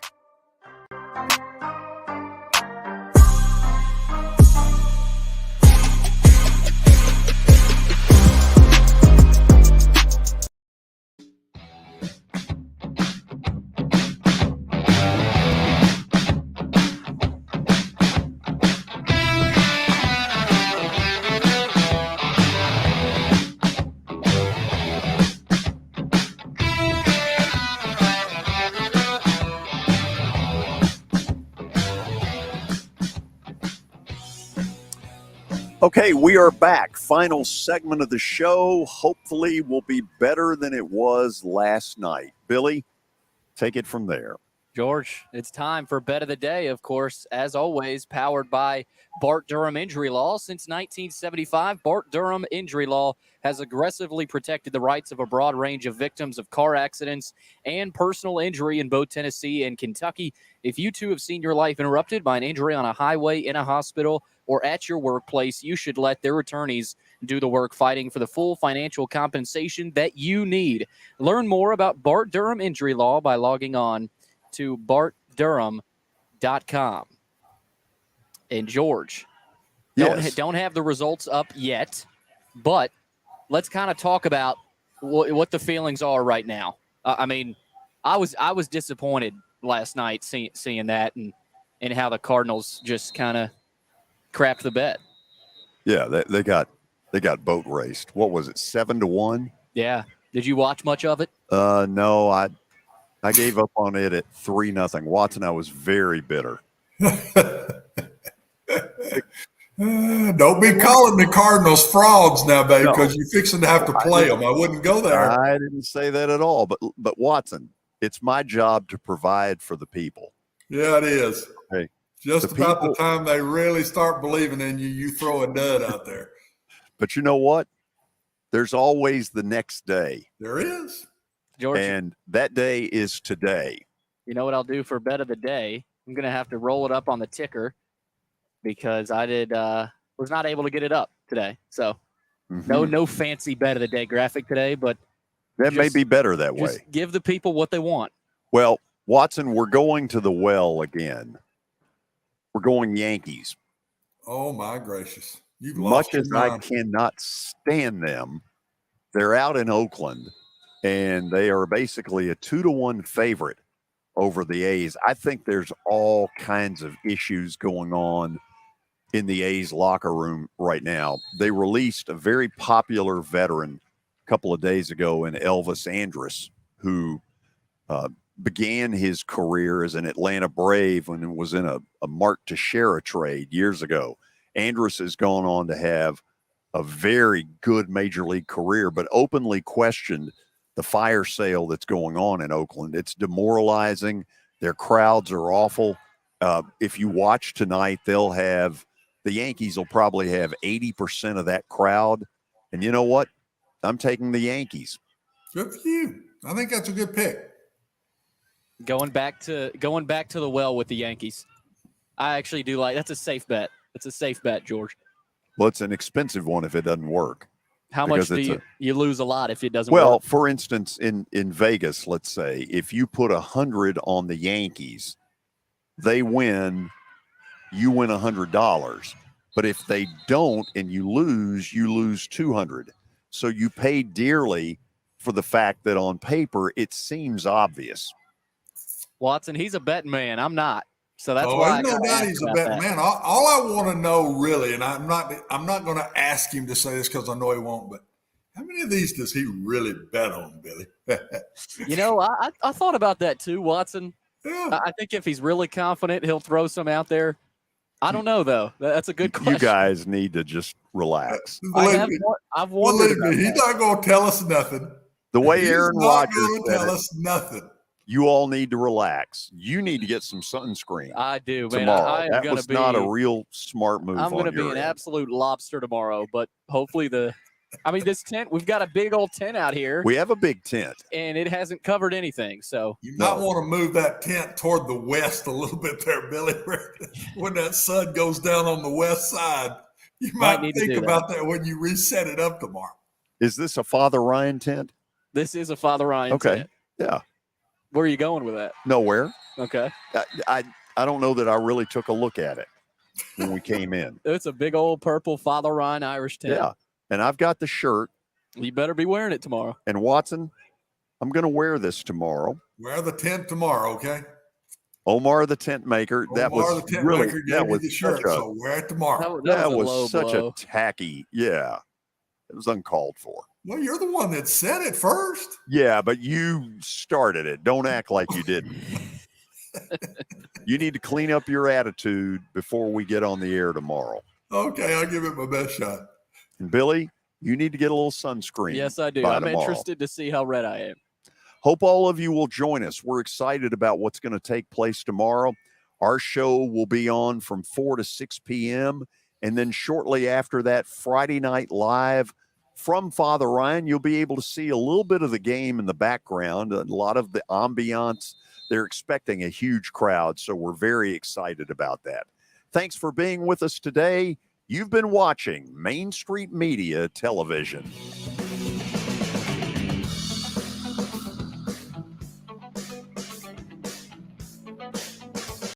Okay, we are back. Final segment of the show. Hopefully will be better than it was last night. Billy, take it from there. George, it's time for Bet of the Day, of course, as always, powered by Bart Durham Injury Law. Since 1975, Bart Durham Injury Law has aggressively protected the rights of a broad range of victims of car accidents and personal injury in both Tennessee and Kentucky. If you too have seen your life interrupted by an injury on a highway, in a hospital, or at your workplace, you should let their attorneys do the work fighting for the full financial compensation that you need. Learn more about Bart Durham Injury Law by logging on to bartdurham.com. And George, don't have the results up yet, but let's kind of talk about what the feelings are right now. I was disappointed last night seeing that and how the Cardinals just kind of crapped the bet. Yeah, they got boat raced. What was it, 7-1? Yeah. Did you watch much of it? No, I gave up on it at 3-0. Watson, I was very bitter. Don't be calling the Cardinals frauds now, babe, because you're fixing to have to play them. I wouldn't go there. I didn't say that at all. But Watson, it's my job to provide for the people. Yeah, it is. Hey, just about the time they really start believing in you, you throw a dud out there. But you know what? There's always the next day. There is. George, and that day is today. You know what I'll do for Bet of the Day? I'm going to have to roll it up on the ticker because I was not able to get it up today. So No fancy bet of the day graphic today, but that may be better that way. Just give the people what they want. Well, Watson, we're going to the well again. We're going Yankees. Oh, my gracious. You've Much lost your as I mind. cannot stand them, they're out in Oakland, and they are basically a 2-1 favorite over the A's. I think there's all kinds of issues going on in the A's locker room right now. They released a very popular veteran a couple of days ago in Elvis Andrus, who began his career as an Atlanta Brave when it was in a Mark Teixeira trade years ago. Andrus has gone on to have a very good major league career, but openly questioned the fire sale that's going on in Oakland. It's demoralizing. Their crowds are awful. If you watch tonight, the Yankees will probably have 80% of that crowd. And you know what? I'm taking the Yankees. Good for you. I think that's a good pick. Going back to the well with the Yankees. I actually do like that's a safe bet. It's a safe bet, George. Well, it's an expensive one if it doesn't work. How much do you lose a lot if it doesn't work? Well, work? for instance, in Vegas, let's say, if you put 100 on the Yankees, they win, you win $100. But if they don't and you lose 200. So you pay dearly for the fact that on paper it seems obvious. Watson, he's a betting man. I'm not. So that's why there's no doubt he's a betting man. All I want to know really, and I'm not going to ask him to say this because I know he won't, but how many of these does he really bet on, Billy? I thought about that too, Watson. Yeah. I think if he's really confident, he'll throw some out there. I don't know, though. That's a good question. You guys need to just relax. I've wondered. Believe me, he's not going to tell us nothing. The way Aaron Rodgers said tell us nothing. You all need to relax. You need to get some sunscreen. I do, man. Tomorrow. That was not a real smart move. I'm going to be an absolute lobster tomorrow, but hopefully this tent, we've got a big old tent out here. We have a big tent. And it hasn't covered anything, so. You might want to move that tent toward the west a little bit there, Billy. When that sun goes down on the west side, you might think about that when you reset it up tomorrow. Is this a Father Ryan tent? This is a Father Ryan tent. Yeah. Where are you going with that? Nowhere. Okay. I don't know that I really took a look at it when we came in. It's a big old purple Father Ryan Irish tent. Yeah. And I've got the shirt. You better be wearing it tomorrow. And Watson, I'm going to wear this tomorrow. Wear the tent tomorrow, okay? Omar the tent maker. That was the shirt, so wear it tomorrow. That was such a tacky. Yeah. It was uncalled for. Well, you're the one that said it first. Yeah, but you started it. Don't act like you didn't. You need to clean up your attitude before we get on the air tomorrow. Okay, I'll give it my best shot. And Billy, you need to get a little sunscreen. Yes, I do. I'm interested to see how red I am. Hope all of you will join us. We're excited about what's going to take place tomorrow. Our show will be on from 4 to 6 p.m. And then shortly after that, Friday Night Live from Father Ryan, you'll be able to see a little bit of the game in the background, a lot of the ambiance. They're expecting a huge crowd, so we're very excited about that. Thanks for being with us today. You've been watching Main Street Media Television.